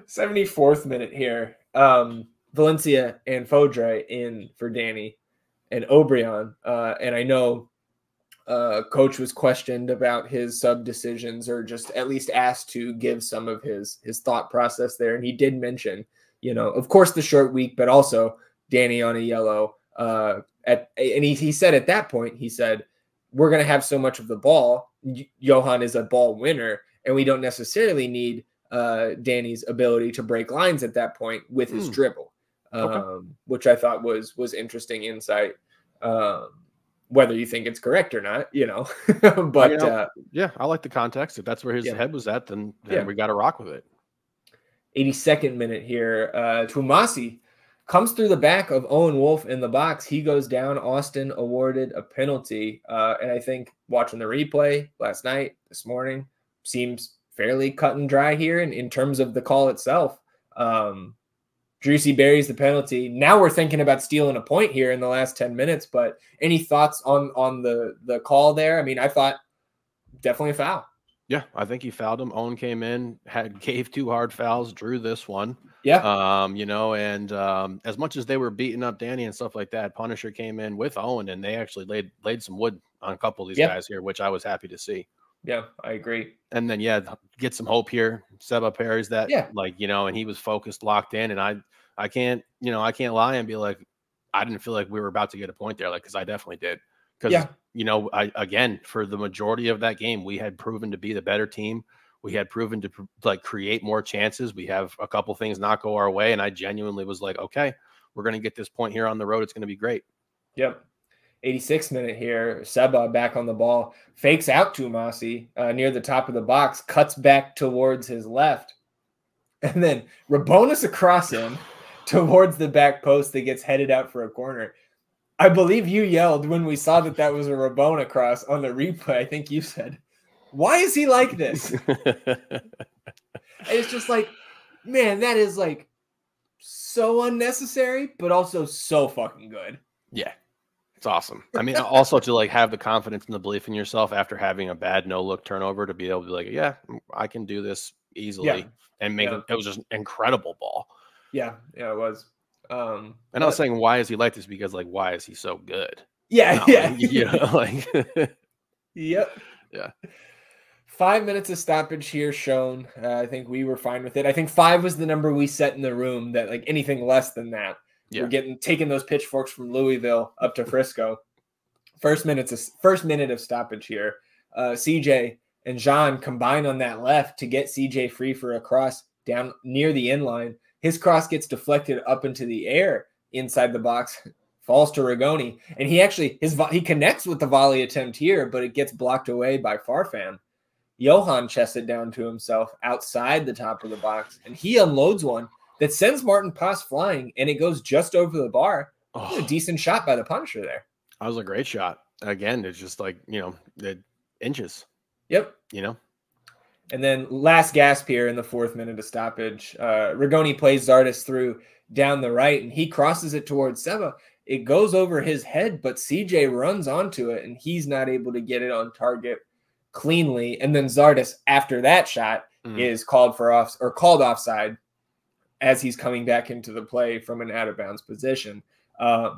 74th minute here. Valencia and Fodre in for Danny and Obrian. And I know coach was questioned about his sub decisions, or just at least asked to give some of his thought process there. And he did mention, of course, the short week, but also Danny on a yellow. And he said at that point, he said, we're going to have so much of the ball. Johan is a ball winner, and we don't necessarily need Danny's ability to break lines at that point with his dribble, which I thought was interesting insight. Whether you think it's correct or not, but yeah, I like the context. If that's where his head was at, then we got to rock with it. 82nd minute here. Tumasi comes through the back of Owen Wolf in the box. He goes down. Austin awarded a penalty. And I think watching the replay last night, this morning, seems fairly cut and dry here in terms of the call itself. Drusy buries the penalty. Now we're thinking about stealing a point here in the last 10 minutes. But any thoughts on the call there? I mean, I thought definitely a foul. Yeah, I think he fouled him. Owen came in, gave 2 hard fouls, drew this one. Yeah. And as much as they were beating up Danny and stuff like that, Punisher came in with Owen, and they actually laid some wood on a couple of these guys here, which I was happy to see. Yeah, I agree. And then, get some hope here. Seba parries that, and he was focused, locked in. And I can't lie and be like, I didn't feel like we were about to get a point there, because I definitely did. Because, again, for the majority of that game, we had proven to be the better team. We had proven to create more chances. We have a couple things not go our way. And I genuinely was like, okay, we're going to get this point here on the road. It's going to be great. Yep. 86th minute here. Seba back on the ball, fakes out to Masi near the top of the box, cuts back towards his left. And then Rabonis across him towards the back post that gets headed out for a corner. I believe you yelled when we saw that was a Rabona cross on the replay. I think you said, why is he like this? It's just like, man, that is so unnecessary, but also so fucking good. Yeah. It's awesome. I mean, also to have the confidence and the belief in yourself after having a bad no-look turnover, to be able to be like, yeah, I can do this easily and make it. It was just an incredible ball. Yeah, it was. And I was saying, why is he like this? Because why is he so good? Yeah, Yep. Yeah. 5 minutes of stoppage here shown. I think we were fine with it. I think 5 was the number we set in the room, that anything less than that. Yeah. We're taking those pitchforks from Louisville up to Frisco. First minute of stoppage here. CJ and Jean combine on that left to get CJ free for a cross down near the inline. His cross gets deflected up into the air inside the box, falls to Rigoni, and he connects with the volley attempt here, but it gets blocked away by Farfan. Johan chests it down to himself outside the top of the box, and he unloads one that sends Martin Pass flying, and it goes just over the bar. A decent shot by the Punisher there. That was a great shot. Again, it's just the inches. Yep. And then last gasp here in the 4th minute of stoppage. Rigoni plays Zardes through down the right, and he crosses it towards Seba. It goes over his head, but CJ runs onto it, and he's not able to get it on target cleanly. And then Zardes, after that shot, is called offside as he's coming back into the play from an out-of-bounds position. I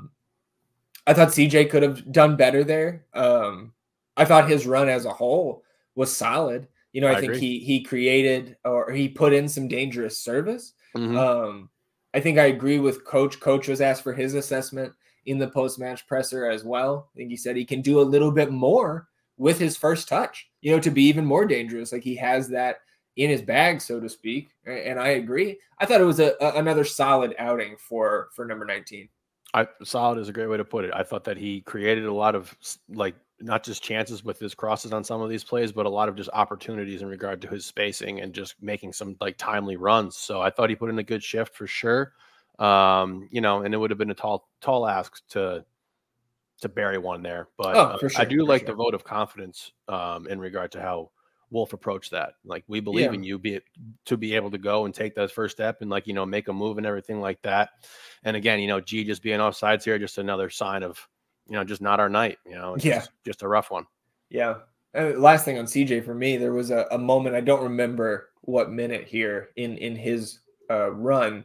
thought CJ could have done better there. I thought his run as a whole was solid. I think he created, or he put in some dangerous service. I think I agree with Coach. Coach was asked for his assessment in the post-match presser as well. I think he said he can do a little bit more with his first touch, to be even more dangerous. He has that in his bag, so to speak. And I agree. I thought it was another solid outing for number 19. Solid is a great way to put it. I thought that he created a lot of not just chances with his crosses on some of these plays, but a lot of just opportunities in regard to his spacing and just making some timely runs. So I thought he put in a good shift for sure. And it would have been a tall ask to bury one there, but I do like the vote of confidence in regard to how Wolf approached that. We believe in you to be able to go and take that first step and make a move and everything like that. And again, G just being offsides here, just another sign of, just not our night, just a rough one. Yeah. Last thing on CJ for me, there was a moment, I don't remember what minute here in his run,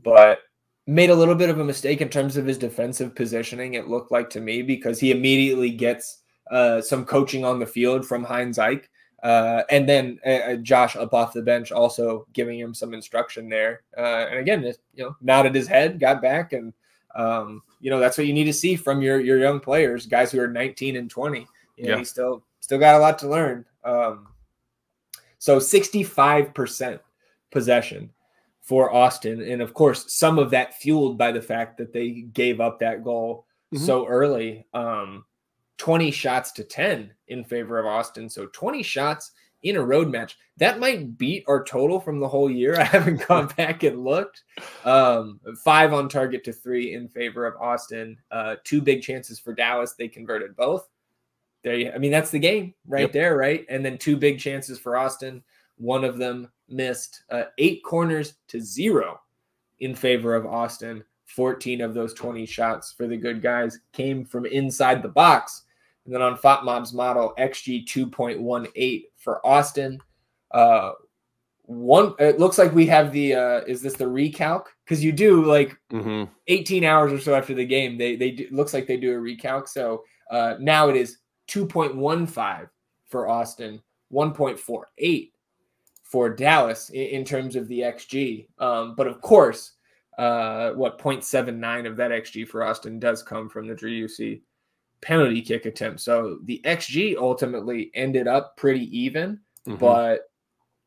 but made a little bit of a mistake in terms of his defensive positioning, it looked like to me, because he immediately gets some coaching on the field from Heinz Ike. And then Josh up off the bench also giving him some instruction there. And again, just, nodded his head, got back, and that's what you need to see from your young players, guys who are 19 and 20. He still got a lot to learn. So 65% possession for Austin, and of course, some of that fueled by the fact that they gave up that goal so early. 20 shots to 10 in favor of Austin. So 20 shots in a road match. That might beat our total from the whole year. I haven't gone back and looked. 5 on target to 3 in favor of Austin. 2 big chances for Dallas. They converted both. That's the game right there, right? And then 2 big chances for Austin. One of them missed. 8 corners to 0 in favor of Austin. 14 of those 20 shots for the good guys came from inside the box. And then on FOTMob's model, XG 2.18 for Austin. It looks like we have the is this the recalc? Because you do 18 hours or so after the game, they do, looks like they do a recalc. So now it is 2.15 for Austin, 1.48 for Dallas in terms of the XG. But of course, 0.79 of that XG for Austin does come from the Driussi penalty kick attempt. So the XG ultimately ended up pretty even, but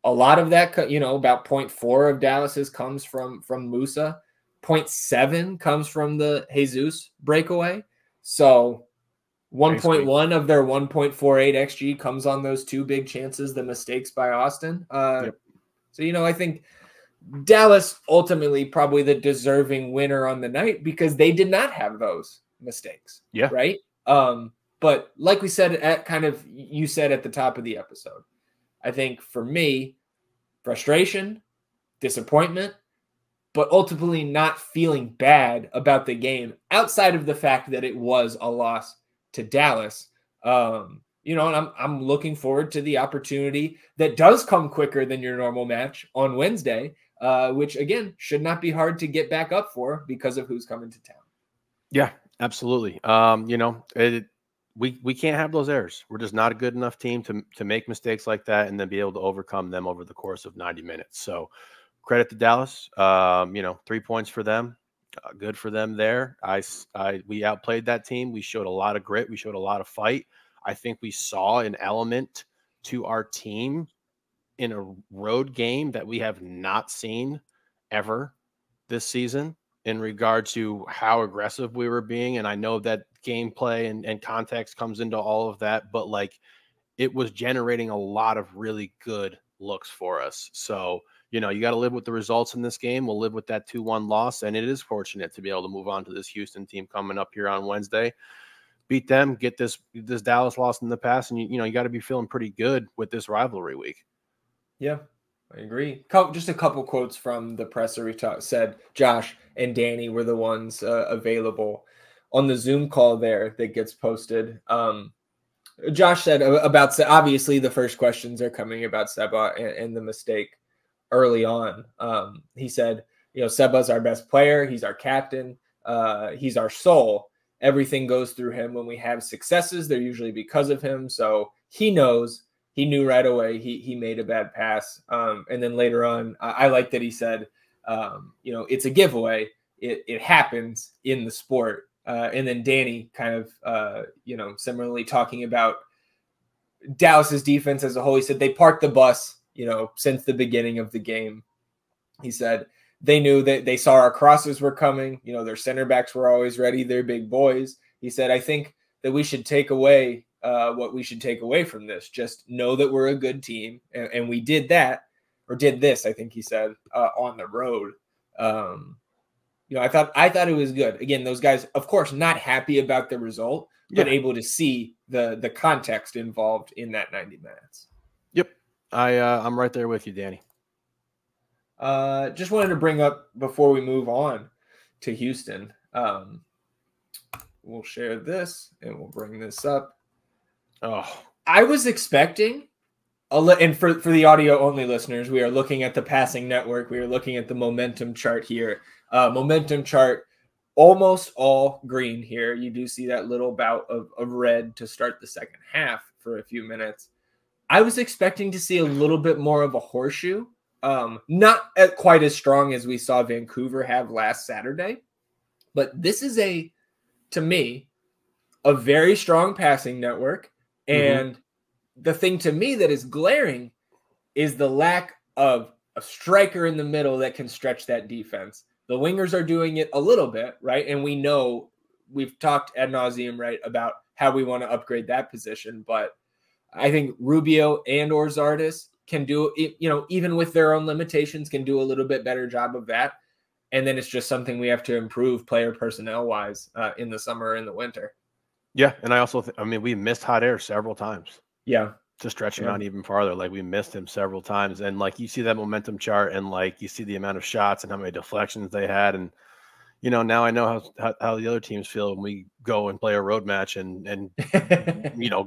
a lot of that, about 0.4 of Dallas's comes from Musa. 0.7 comes from the Jesus breakaway. So 1.1 of their 1.48 XG comes on those 2 big chances, the mistakes by Austin. So, I think Dallas ultimately probably the deserving winner on the night because they did not have those mistakes. Yeah. Right. But like we said, you said at the top of the episode, I think for me, frustration, disappointment, but ultimately not feeling bad about the game outside of the fact that it was a loss to Dallas. And I'm looking forward to the opportunity that does come quicker than your normal match on Wednesday, which again should not be hard to get back up for because of who's coming to town. Yeah, absolutely. We can't have those errors. We're just not a good enough team to make mistakes like that and then be able to overcome them over the course of 90 minutes. So credit to Dallas. 3 points for them. Good for them there. We outplayed that team. We showed a lot of grit. We showed a lot of fight. I think we saw an element to our team in a road game that we have not seen ever this season in regard to how aggressive we were being. And I know that gameplay and context comes into all of that, but it was generating a lot of really good looks for us. So, you got to live with the results in this game. We'll live with that 2-1 loss. And it is fortunate to be able to move on to this Houston team coming up here on Wednesday, beat them, get this Dallas loss in the past. And you got to be feeling pretty good with this rivalry week. Yeah, I agree. Just a couple quotes from the presser. We said Josh and Danny were the ones available on the Zoom call there that gets posted. Josh said about, obviously the first questions are coming about Seba and the mistake early on. He said, Seba's our best player. He's our captain. He's our soul. Everything goes through him. When we have successes, they're usually because of him. So he knew right away he made a bad pass. And then later on, I like that he said, it's a giveaway. It happens in the sport. And then Danny kind of, similarly talking about Dallas's defense as a whole. He said they parked the bus, since the beginning of the game. He said they knew that they saw our crosses were coming. Their center backs were always ready. They're big boys. He said, I think that we should take away what we should take away from this. Just know that we're a good team. And we did that, or did this, I think he said, on the road. I thought it was good. Again, those guys, of course, not happy about the result, but able to see the context involved in that 90 minutes. Yep. I'm right there with you, Danny. Just wanted to bring up before we move on to Houston. We'll share this and we'll bring this up. Oh, I was expecting and for the audio only listeners, we are looking at the passing network. We are looking at the momentum chart here. Momentum chart, almost all green here. You do see that little bout of red to start the second half for a few minutes. I was expecting to see a little bit more of a horseshoe. Not quite as strong as we saw Vancouver have last Saturday. But this is to me, a very strong passing network. And the thing to me that is glaring is the lack of a striker in the middle that can stretch that defense. The wingers are doing it a little bit, right? And we know we've talked ad nauseum, right, about how we want to upgrade that position. But I think Rubio and or Zardes can do, even with their own limitations, can do a little bit better job of that. And then it's just something we have to improve player personnel wise in the summer and the winter. Yeah. And I also, we missed Hot Air several times. Yeah. To stretch him out even farther. Like we missed him several times. And like you see that momentum chart and like you see the amount of shots and how many deflections they had. And, now I know how the other teams feel when we go and play a road match and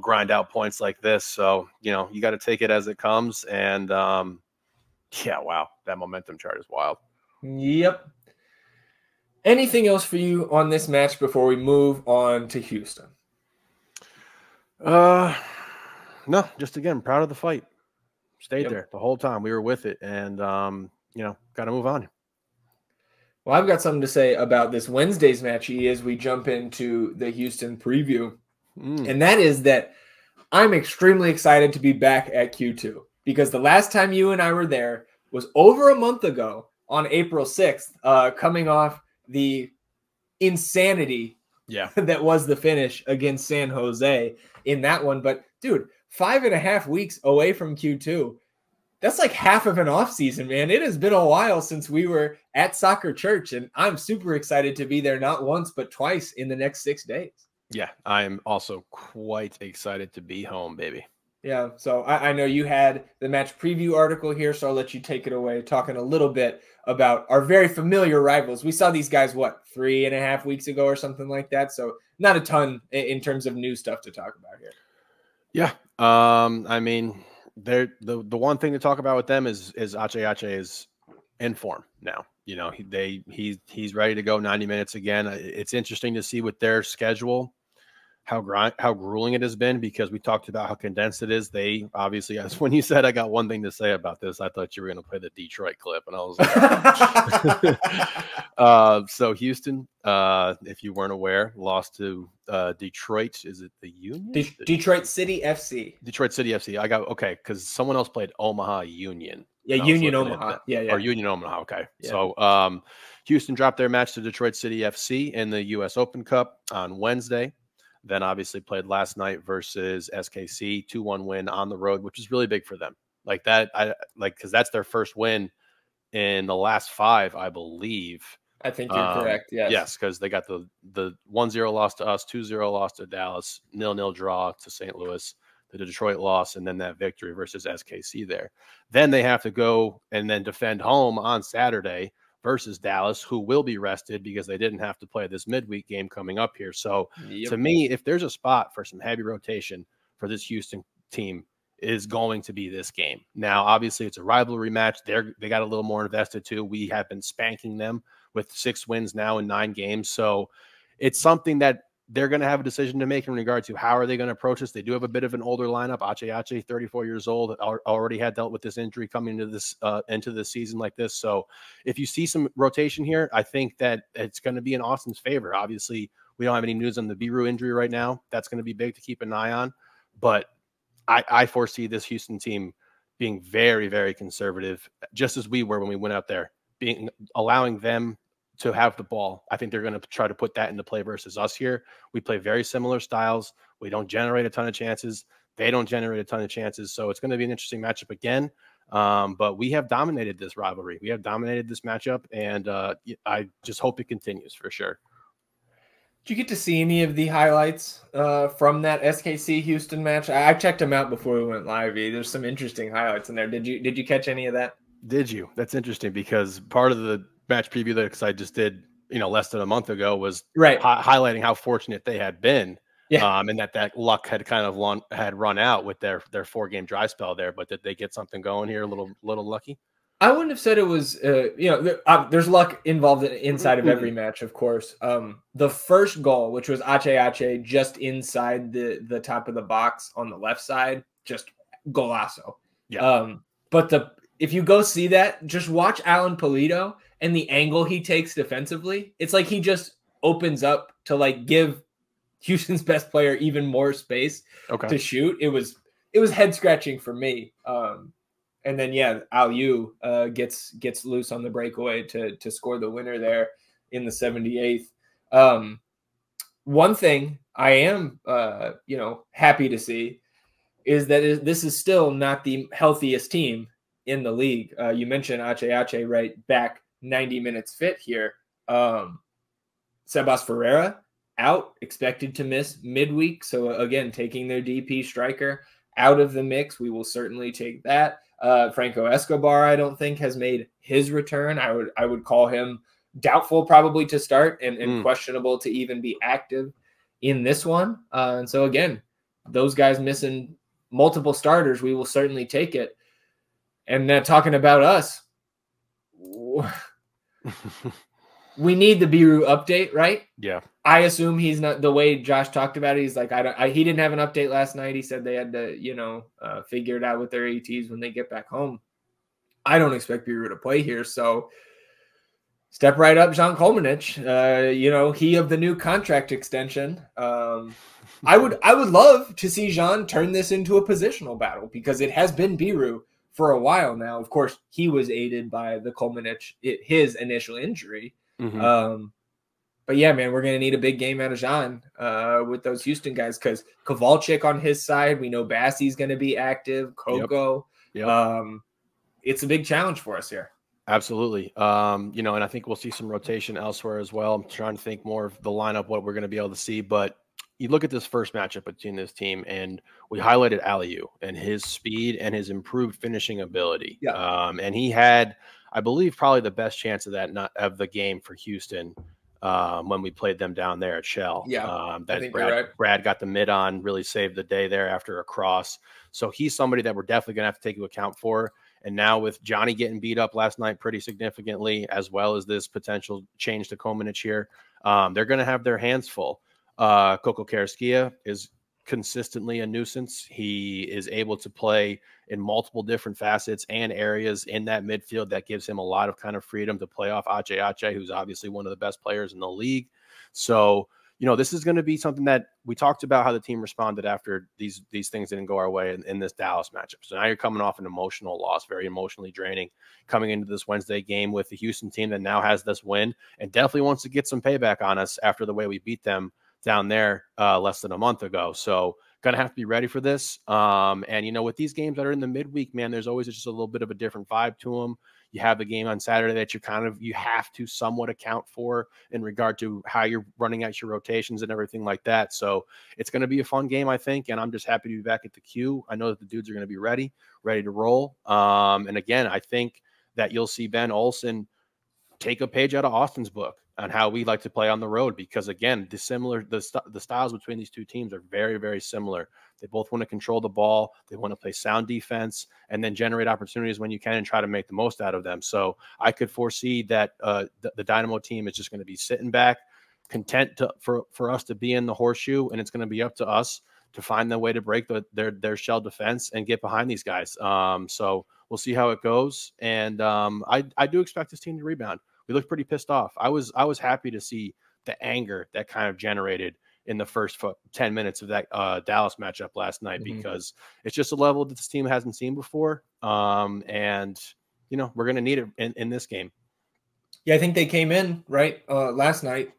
grind out points like this. So, you got to take it as it comes. And yeah, wow. That momentum chart is wild. Yep. Anything else for you on this match before we move on to Houston? No, just again, proud of the fight. Stayed there the whole time. We were with it and, got to move on. Well, I've got something to say about this Wednesday's match as we jump into the Houston preview. And that is that I'm extremely excited to be back at Q2 because the last time you and I were there was over a month ago on April 6th, coming off the insanity that was the finish against San Jose in that one. But dude, 5.5 weeks away from Q2. That's like half of an off season, man. It has been a while since we were at Soccer Church, and I'm super excited to be there not once, but twice in the next 6 days. Yeah, I'm also quite excited to be home, baby. Yeah, so I know you had the match preview article here, so I'll let you take it away, talking a little bit about our very familiar rivals. We saw these guys, 3.5 weeks ago or something like that, so not a ton in terms of new stuff to talk about here. Yeah, they're the one thing to talk about with them is Ache is in form now. He's ready to go 90 minutes again. It's interesting to see with their schedule how grueling it has been because we talked about how condensed it is. They obviously, as when you said I got one thing to say about this, I thought you were going to play the Detroit clip, and I was like, so Houston, if you weren't aware, lost to Detroit. Is it the Union? Detroit City FC. Detroit City FC. I got because someone else played Omaha Union. Yeah, Union Omaha. Yeah. Or Union Omaha. Okay. Yeah. So Houston dropped their match to Detroit City FC in the U.S. Open Cup on Wednesday. Then obviously played last night versus SKC, 2-1 win on the road, which is really big for them. Like that, because that's their first win in the last 5, I believe. I think you're correct. Yes. Yes, because they got the 1-0 loss to us, 2-0 loss to Dallas, 0-0 draw to St. Louis, the Detroit loss, and then that victory versus SKC there. Then they have to go and then defend home on Saturday versus Dallas, who will be rested because they didn't have to play this midweek game coming up here. So to me, if there's a spot for some heavy rotation for this Houston team, is going to be this game. Now, obviously, it's a rivalry match. They got a little more invested too. We have been spanking them with 6 wins now in 9 games. So it's something that they're going to have a decision to make in regard to how are they going to approach this. They do have a bit of an older lineup. Ache, 34 years old, already had dealt with this injury coming into this season like this. So if you see some rotation here, I think that it's going to be in Austin's favor. Obviously, we don't have any news on the Biru injury right now. That's going to be big to keep an eye on. But I foresee this Houston team being very, very conservative, just as we were when we went out there, allowing them to have the ball. I think they're going to try to put that into play versus us here. We play very similar styles. We don't generate a ton of chances. They don't generate a ton of chances. So it's going to be an interesting matchup again. But we have dominated this rivalry. We have dominated this matchup, and I just hope it continues for sure. Did you get to see any of the highlights from that SKC Houston match? I checked them out before we went live. There's some interesting highlights in there. Did you catch any of that? Did you? That's interesting because part of the match preview that I just did, less than a month ago was highlighting how fortunate they had been Yeah. And that luck had kind of run out with their 4-game dry spell there. But did they get something going here? A little lucky. I wouldn't have said it was, there's luck involved inside of every match, of course. The first goal, which was Ache just inside the top of the box on the left side, just golazo. Yeah. But if you go see that, just watch Alan Pulido and the angle he takes defensively. It's like he just opens up to like give Houston's best player even more space to shoot. It was head scratching for me. And then, Aliu gets loose on the breakaway to score the winner there in the 78th. One thing I am, happy to see is that this is still not the healthiest team in the league. You mentioned Ache right back 90 minutes fit here. Sebas Ferreira out, expected to miss midweek. So again, taking their DP striker out of the mix. We will certainly take that. Franco Escobar, I don't think, has made his return. I would call him doubtful probably to start and questionable to even be active in this one. And so again, those guys missing multiple starters, we will certainly take it. And talking about us, we need the Biru update, right? Yeah. I assume he's not, the way Josh talked about it. He's like, he didn't have an update last night. He said they had to, figure it out with their ATs when they get back home. I don't expect Biru to play here. So step right up, Jean Kolmanich, he of the new contract extension. I would love to see Jean turn this into a positional battle because it has been Biru for a while now. Of course, he was aided by the Kolmanich, his initial injury. But yeah, man, we're going to need a big game out of Jean with those Houston guys because Kowalczyk on his side, we know Bassey's going to be active, Coco. Yep. It's a big challenge for us here. Absolutely. And I think we'll see some rotation elsewhere as well. I'm trying to think more of the lineup, what we're going to be able to see. But you look at this first matchup between this team, and we highlighted Aliu and his speed and his improved finishing ability. Yeah. And he had, I believe, probably the best chance of the game for Houston when we played them down there at Shell. Yeah, I think Brad got the mid on, really saved the day there after a cross. So he's somebody that we're definitely going to have to take into account for. And now with Johnny getting beat up last night pretty significantly, as well as this potential change to Kolmanich here, they're going to have their hands full. Coco Carrasquilla is consistently a nuisance. He is able to play in multiple different facets and areas in that midfield that gives him a lot of kind of freedom to play off Ache, who's obviously one of the best players in the league. So, this is going to be something that we talked about how the team responded after these things didn't go our way in this Dallas matchup. So now you're coming off an emotional loss, very emotionally draining, coming into this Wednesday game with the Houston team that now has this win and definitely wants to get some payback on us after the way we beat them down there less than a month ago. So going to have to be ready for this. And, with these games that are in the midweek, man, there's always just a little bit of a different vibe to them. You have the game on Saturday that you have to somewhat account for in regard to how you're running out your rotations and everything like that. So it's going to be a fun game, I think. And I'm just happy to be back at the Q. I know that the dudes are going to be ready to roll. And again, I think that you'll see Ben Olsen take a page out of Austin's book on how we like to play on the road, because again, the styles between these two teams are very, very similar. They both want to control the ball. They want to play sound defense and then generate opportunities when you can and try to make the most out of them. So I could foresee that the Dynamo team is just going to be sitting back, content for us to be in the horseshoe, and it's going to be up to us to find the way to break their shell defense and get behind these guys. So we'll see how it goes. And I do expect this team to rebound. We looked pretty pissed off. I was happy to see the anger that kind of generated in the first 10 minutes of that Dallas matchup last night, because it's just a level that this team hasn't seen before. And, we're going to need it in this game. Yeah, I think they came in, right, last night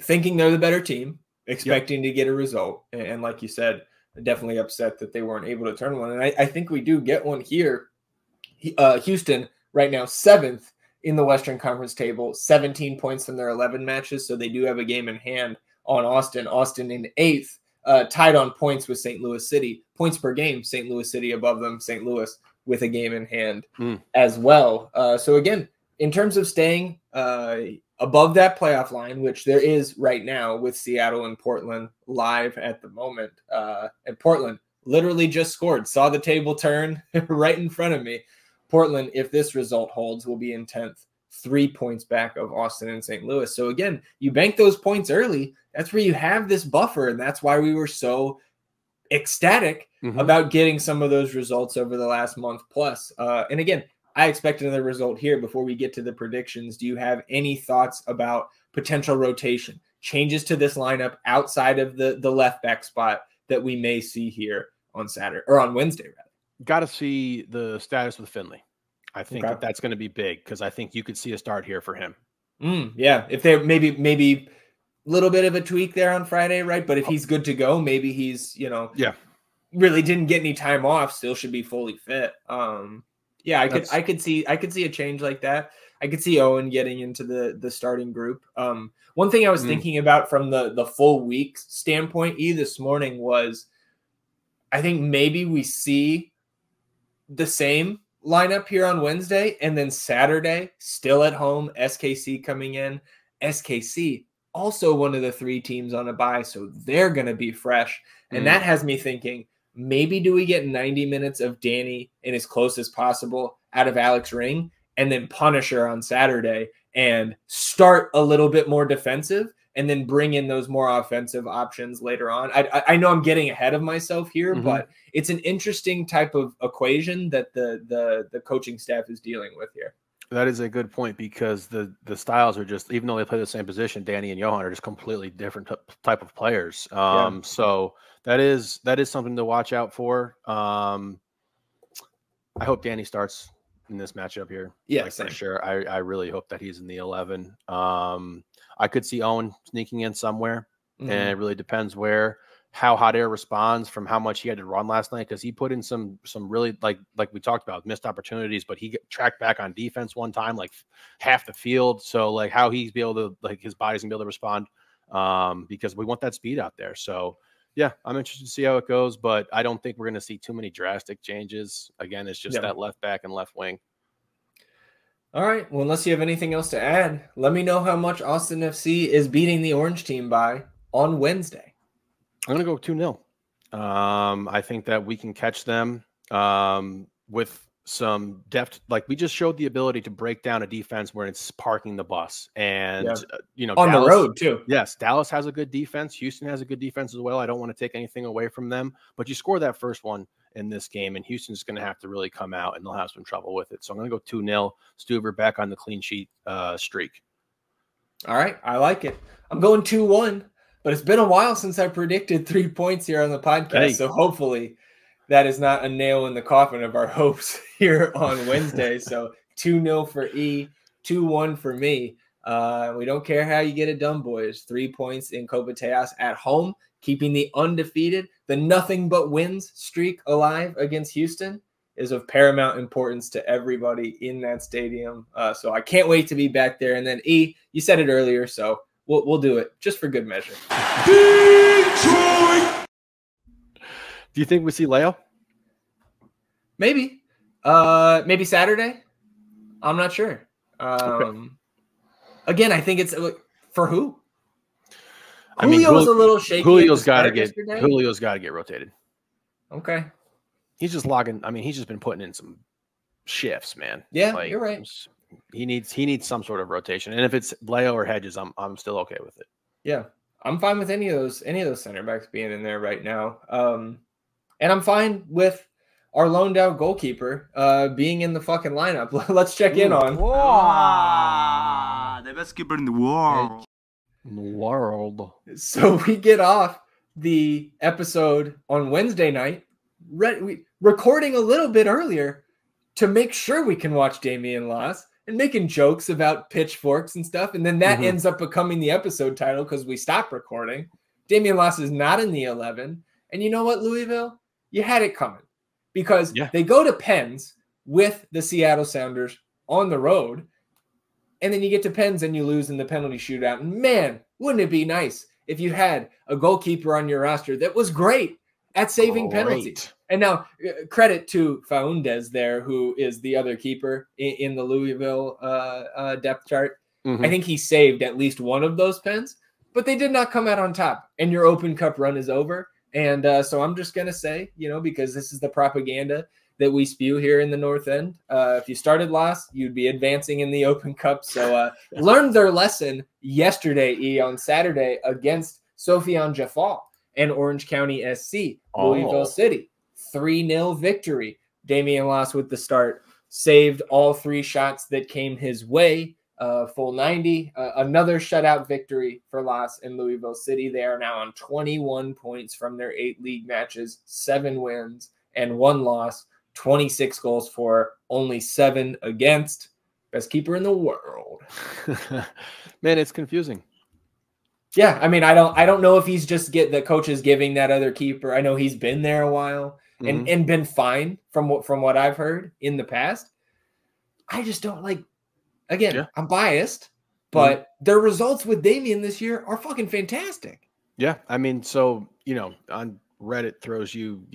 thinking they're the better team, expecting to get a result. And like you said, definitely upset that they weren't able to turn one. And I think we do get one here. Houston right now, 7th in the Western Conference table, 17 points from their 11 matches. So they do have a game in hand on Austin. Austin in 8th, tied on points with St. Louis City. Points per game, St. Louis City above them, St. Louis with a game in hand as well. So again, in terms of staying above that playoff line, which there is right now with Seattle and Portland live at the moment. And Portland literally just scored, saw the table turn right in front of me. Portland, if this result holds, will be in 10th, 3 points back of Austin and St. Louis. So again, you bank those points early. That's where you have this buffer. And that's why we were so ecstatic about getting some of those results over the last month plus. And again, I expect another result here before we get to the predictions. Do you have any thoughts about potential rotation, changes to this lineup outside of the left back spot that we may see here on Saturday or on Wednesday, rather? Got to see the status with Finley. I think that's going to be big because I think you could see a start here for him. Yeah, if they maybe a little bit of a tweak there on Friday, right? But if he's good to go, maybe he's, really didn't get any time off, still should be fully fit. Yeah, I could see a change like that. I could see Owen getting into the starting group. One thing I was thinking about from the full week standpoint, this morning was, I think maybe we see the same lineup here on Wednesday, and then Saturday still at home, SKC coming in. SKC also one of the 3 teams on a bye, so they're going to be fresh, and that has me thinking, maybe do we get 90 minutes of Danny and as close as possible out of Alex Ring, and then Punisher on Saturday and start a little bit more defensive and then bring in those more offensive options later on. I know I'm getting ahead of myself here, but it's an interesting type of equation that the coaching staff is dealing with here. That is a good point because the styles are just, even though they play the same position, Danny and Johan are just completely different type of players. So that is something to watch out for. I hope Danny starts in this matchup here. Yeah, for sure. I really hope that he's in the 11. I could see Owen sneaking in somewhere, and it really depends how Hot Air responds from how much he had to run last night, because he put in some really, like we talked about, missed opportunities, but he tracked back on defense one time, like half the field. So like how he's be able to, like his body's gonna be able to respond, because we want that speed out there. So yeah, I'm interested to see how it goes, but I don't think we're going to see too many drastic changes. Again, it's just that left back and left wing. All right. Well, unless you have anything else to add, let me know how much Austin FC is beating the Orange team by on Wednesday. I'm going to go 2-0. I think that we can catch them with some depth. Like we just showed the ability to break down a defense where it's parking the bus, and on Dallas, the road too. Yes, Dallas has a good defense. Houston has a good defense as well. I don't want to take anything away from them, but you score that first one in this game, and Houston's going to have to really come out, and they'll have some trouble with it. So I'm going to go 2-0. Stuver back on the clean sheet streak. All right, I like it. I'm going 2-1, but it's been a while since I predicted 3 points here on the podcast, so hopefully that is not a nail in the coffin of our hopes here on Wednesday. So 2-0 for E, 2-1 for me. We don't care how you get it done, boys. 3 points in Copa Tejas at home, keeping the undefeated, the nothing but wins streak alive against Houston is of paramount importance to everybody in that stadium. So I can't wait to be back there. And then E, you said it earlier, so we'll do it just for good measure. Detroit! Do you think we see Leo? Maybe. Maybe Saturday. I'm not sure. Again, I think it's for who? Julio was a little shaky. Julio's got to get rotated. Okay. He's just logging. I mean, he's just been putting in some shifts, man. Yeah, you're right. He needs some sort of rotation. And if it's Leo or Hedges, I'm still okay with it. Yeah. I'm fine with any of those center backs being in there right now. And I'm fine with our loaned out goalkeeper being in the fucking lineup. Let's check in on the best keeper in the world. So we get off the episode on Wednesday night, recording a little bit earlier to make sure we can watch Damian Loss and making jokes about pitchforks and stuff. And then that ends up becoming the episode title because we stopped recording. Damian Loss is not in the 11. And you know what, Louisville? You had it coming because they go to Pens with the Seattle Sounders on the road, and then you get to Pens and you lose in the penalty shootout. And man, wouldn't it be nice if you had a goalkeeper on your roster that was great at saving penalties? And now credit to Faundes there, who is the other keeper in the Louisville depth chart. I think he saved at least one of those pens, but they did not come out on top. And your Open Cup run is over. And so I'm just going to say, because this is the propaganda that we spew here in the North End. If you started last, you'd be advancing in the Open Cup. So learned their lesson yesterday, on Saturday against Sofiane Jaffa and Orange County SC, Louisville City. 3-0 victory. Damian Loss with the start, saved all 3 shots that came his way. Full 90. Another shutout victory for Loss in Louisville City. They are now on 21 points from their 8 league matches, 7 wins and 1 loss, 26 goals for, only 7 against. Best keeper in the world. Man, it's confusing. Yeah, I mean, I don't know if he's just the coach is giving that other keeper. I know he's been there a while and been fine from what I've heard in the past. I just don't like. Again, I'm biased, but their results with Damian this year are fucking fantastic. Yeah, I mean, so on Reddit throws you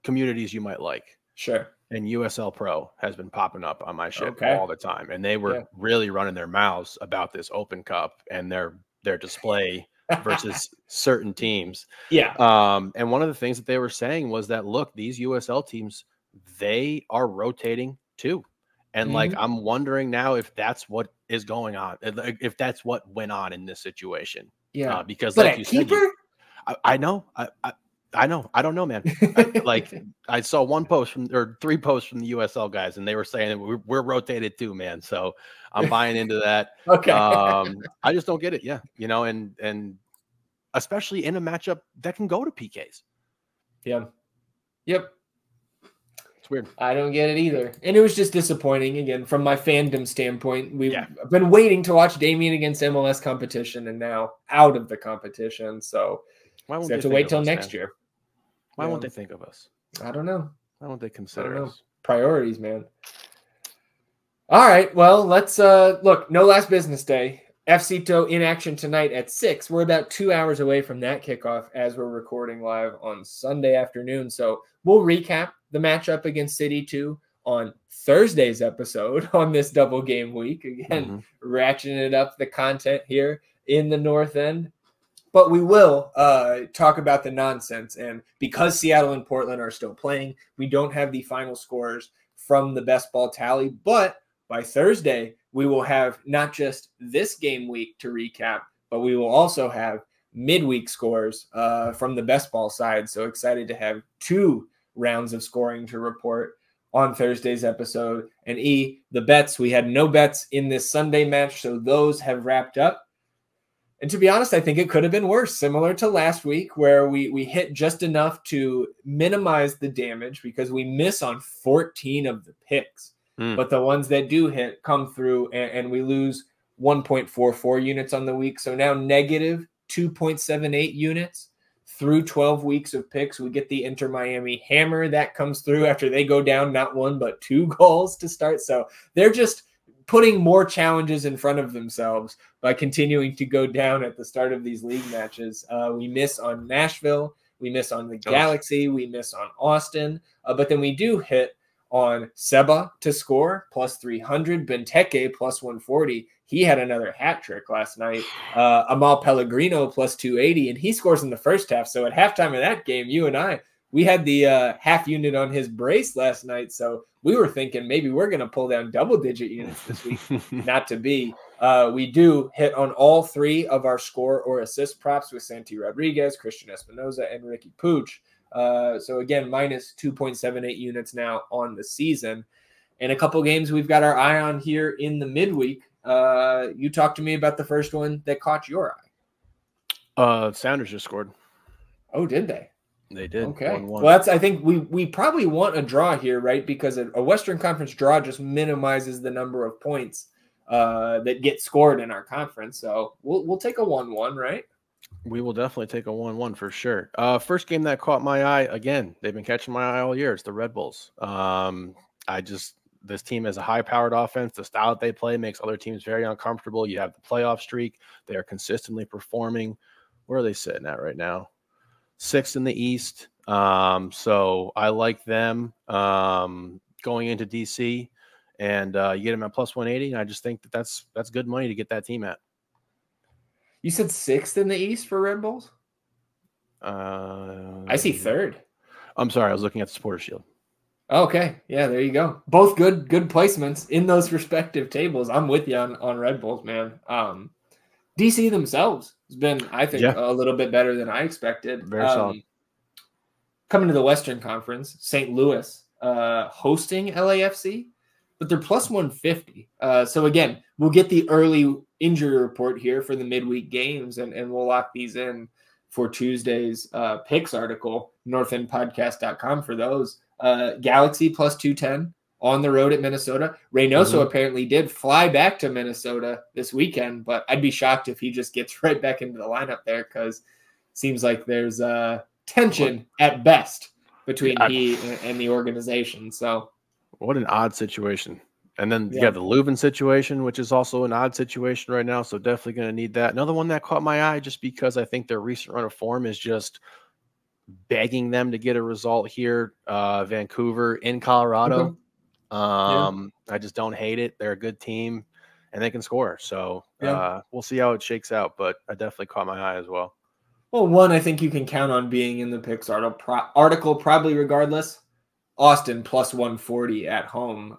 communities you might like. Sure. And USL Pro has been popping up on my shit all the time, and they were really running their mouths about this Open Cup and their display versus certain teams. Yeah. And one of the things that they were saying was that, look, these USL teams, they are rotating too. And I'm wondering now if that's what is going on, if that's what went on in this situation. Yeah. Because but like you keeper? said, I know. I know. I don't know, man. I saw 1 post or 3 posts from the USL guys, and they were saying that we're rotated too, man. So I'm buying into that. Okay. I just don't get it. Yeah. And especially in a matchup that can go to PKs. Yeah. Yep. Weird. I don't get it either. And it was just disappointing, again, from my fandom standpoint. We've been waiting to watch Damian against MLS competition and now out of the competition. So we have to wait till next year. Why won't they think of us? I don't know. Why won't they consider us? Priorities, man. All right. Well, let's look. No last business day. FCito in action tonight at 6. We're about 2 hours away from that kickoff as we're recording live on Sunday afternoon. So we'll recap the matchup against City 2 on Thursday's episode on this double game week. Again, ratcheting it up the content here in the North End. But we will talk about the nonsense. And because Seattle and Portland are still playing, we don't have the final scores from the best ball tally. But by Thursday, we will have not just this game week to recap, but we will also have midweek scores from the best ball side. So excited to have 2 rounds of scoring to report on Thursday's episode. And the bets, we had no bets in this Sunday match, so those have wrapped up. And to be honest, I think it could have been worse, similar to last week where we hit just enough to minimize the damage because we miss on 14 of the picks. But the ones that do hit come through and we lose 1.44 units on the week. So now negative 2.78 units through 12 weeks of picks. We get the Inter Miami hammer that comes through after they go down not 1 but 2 goals to start. So they're just putting more challenges in front of themselves by continuing to go down at the start of these league matches. We miss on Nashville. We miss on the Galaxy. We miss on Austin. But then we do hit on Seba to score plus 300, Benteke plus 140. He had another hat trick last night. Amal Pellegrino plus 280, and he scores in the first half. So at halftime of that game, you and I, we had the half unit on his brace last night. So we were thinking maybe we're going to pull down double-digit units this week. Not to be. We do hit on all 3 of our score or assist props with Santi Rodriguez, Christian Espinoza, and Ricky Pooch. So again, minus 2.78 units now on the season. And a couple games we've got our eye on here in the midweek. You talked to me about the first one that caught your eye. Sounders just scored. Oh, did they? They did. Okay. 1-1. Well, I think we probably want a draw here, right? Because a Western Conference draw just minimizes the number of points that get scored in our conference. So we'll take a 1-1, right? We will definitely take a 1-1 for sure. First game that caught my eye, again, they've been catching my eye all year. It's the Red Bulls. This team has a high-powered offense. The style that they play makes other teams very uncomfortable. You have the playoff streak. They are consistently performing. Where are they sitting at right now? 6th in the East. So I like them going into DC. and you get them at plus 180. And I just think that that's good money to get that team at. You said 6th in the East for Red Bulls? I see 3rd. I'm sorry, I was looking at the Supporter Shield. Okay, yeah, there you go. Both good placements in those respective tables. I'm with you on Red Bulls, man. DC themselves has been, I think, a little bit better than I expected. Very solid. Coming to the Western Conference, St. Louis hosting LAFC, but they're plus 150. So again, we'll get the early injury report here for the midweek games, and we'll lock these in for Tuesday's picks article, northendpodcast.com for those. Galaxy plus 210 on the road at Minnesota. Reynoso apparently did fly back to Minnesota this weekend, but I'd be shocked if he just gets right back into the lineup there, because it seems like there's tension at best between he and the organization. So what an odd situation. And then you got the Leuven situation, which is also an odd situation right now. So definitely going to need that. Another one that caught my eye, just because I think their recent run of form is just begging them to get a result here. Vancouver in Colorado. I just don't hate it. They're a good team and they can score. So we'll see how it shakes out, but I definitely caught my eye as well. Well, one I think you can count on being in the picks article probably regardless. Austin plus 140 at home.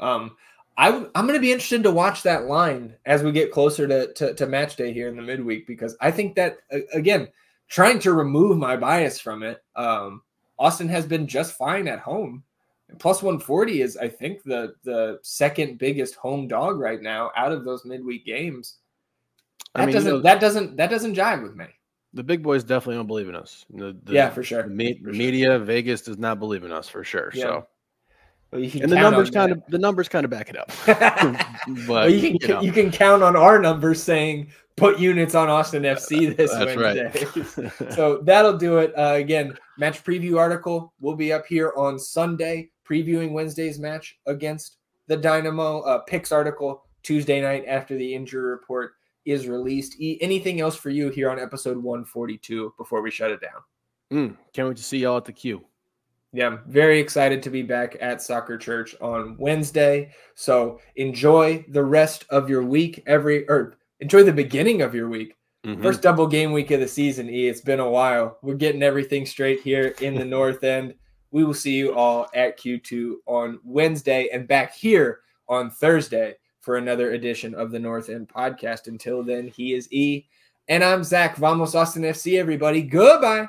I'm going to be interested to watch that line as we get closer to match day here in the midweek, because I think that, again, trying to remove my bias from it, Austin has been just fine at home. And plus 140 is, I think, the second biggest home dog right now out of those midweek games. That doesn't jive with me. The big boys definitely don't believe in us. For sure. The media, Vegas does not believe in us for sure. Yeah. So. Well, and the numbers kind of back it up. But well, you can count on our numbers saying put units on Austin FC this Wednesday. Right. So that'll do it. Again, match preview article will be up here on Sunday, previewing Wednesday's match against the Dynamo. Picks article Tuesday night after the injury report is released. Anything else for you here on episode 142 before we shut it down? Can't wait to see y'all at the Q. Yeah, I'm very excited to be back at Soccer Church on Wednesday. So enjoy the rest of your week. Enjoy the beginning of your week. First double game week of the season, E. It's been a while. We're getting everything straight here in the North End. We will see you all at Q2 on Wednesday and back here on Thursday for another edition of the North End podcast. Until then, he is E, and I'm Zach. Vamos Austin FC, everybody. Goodbye.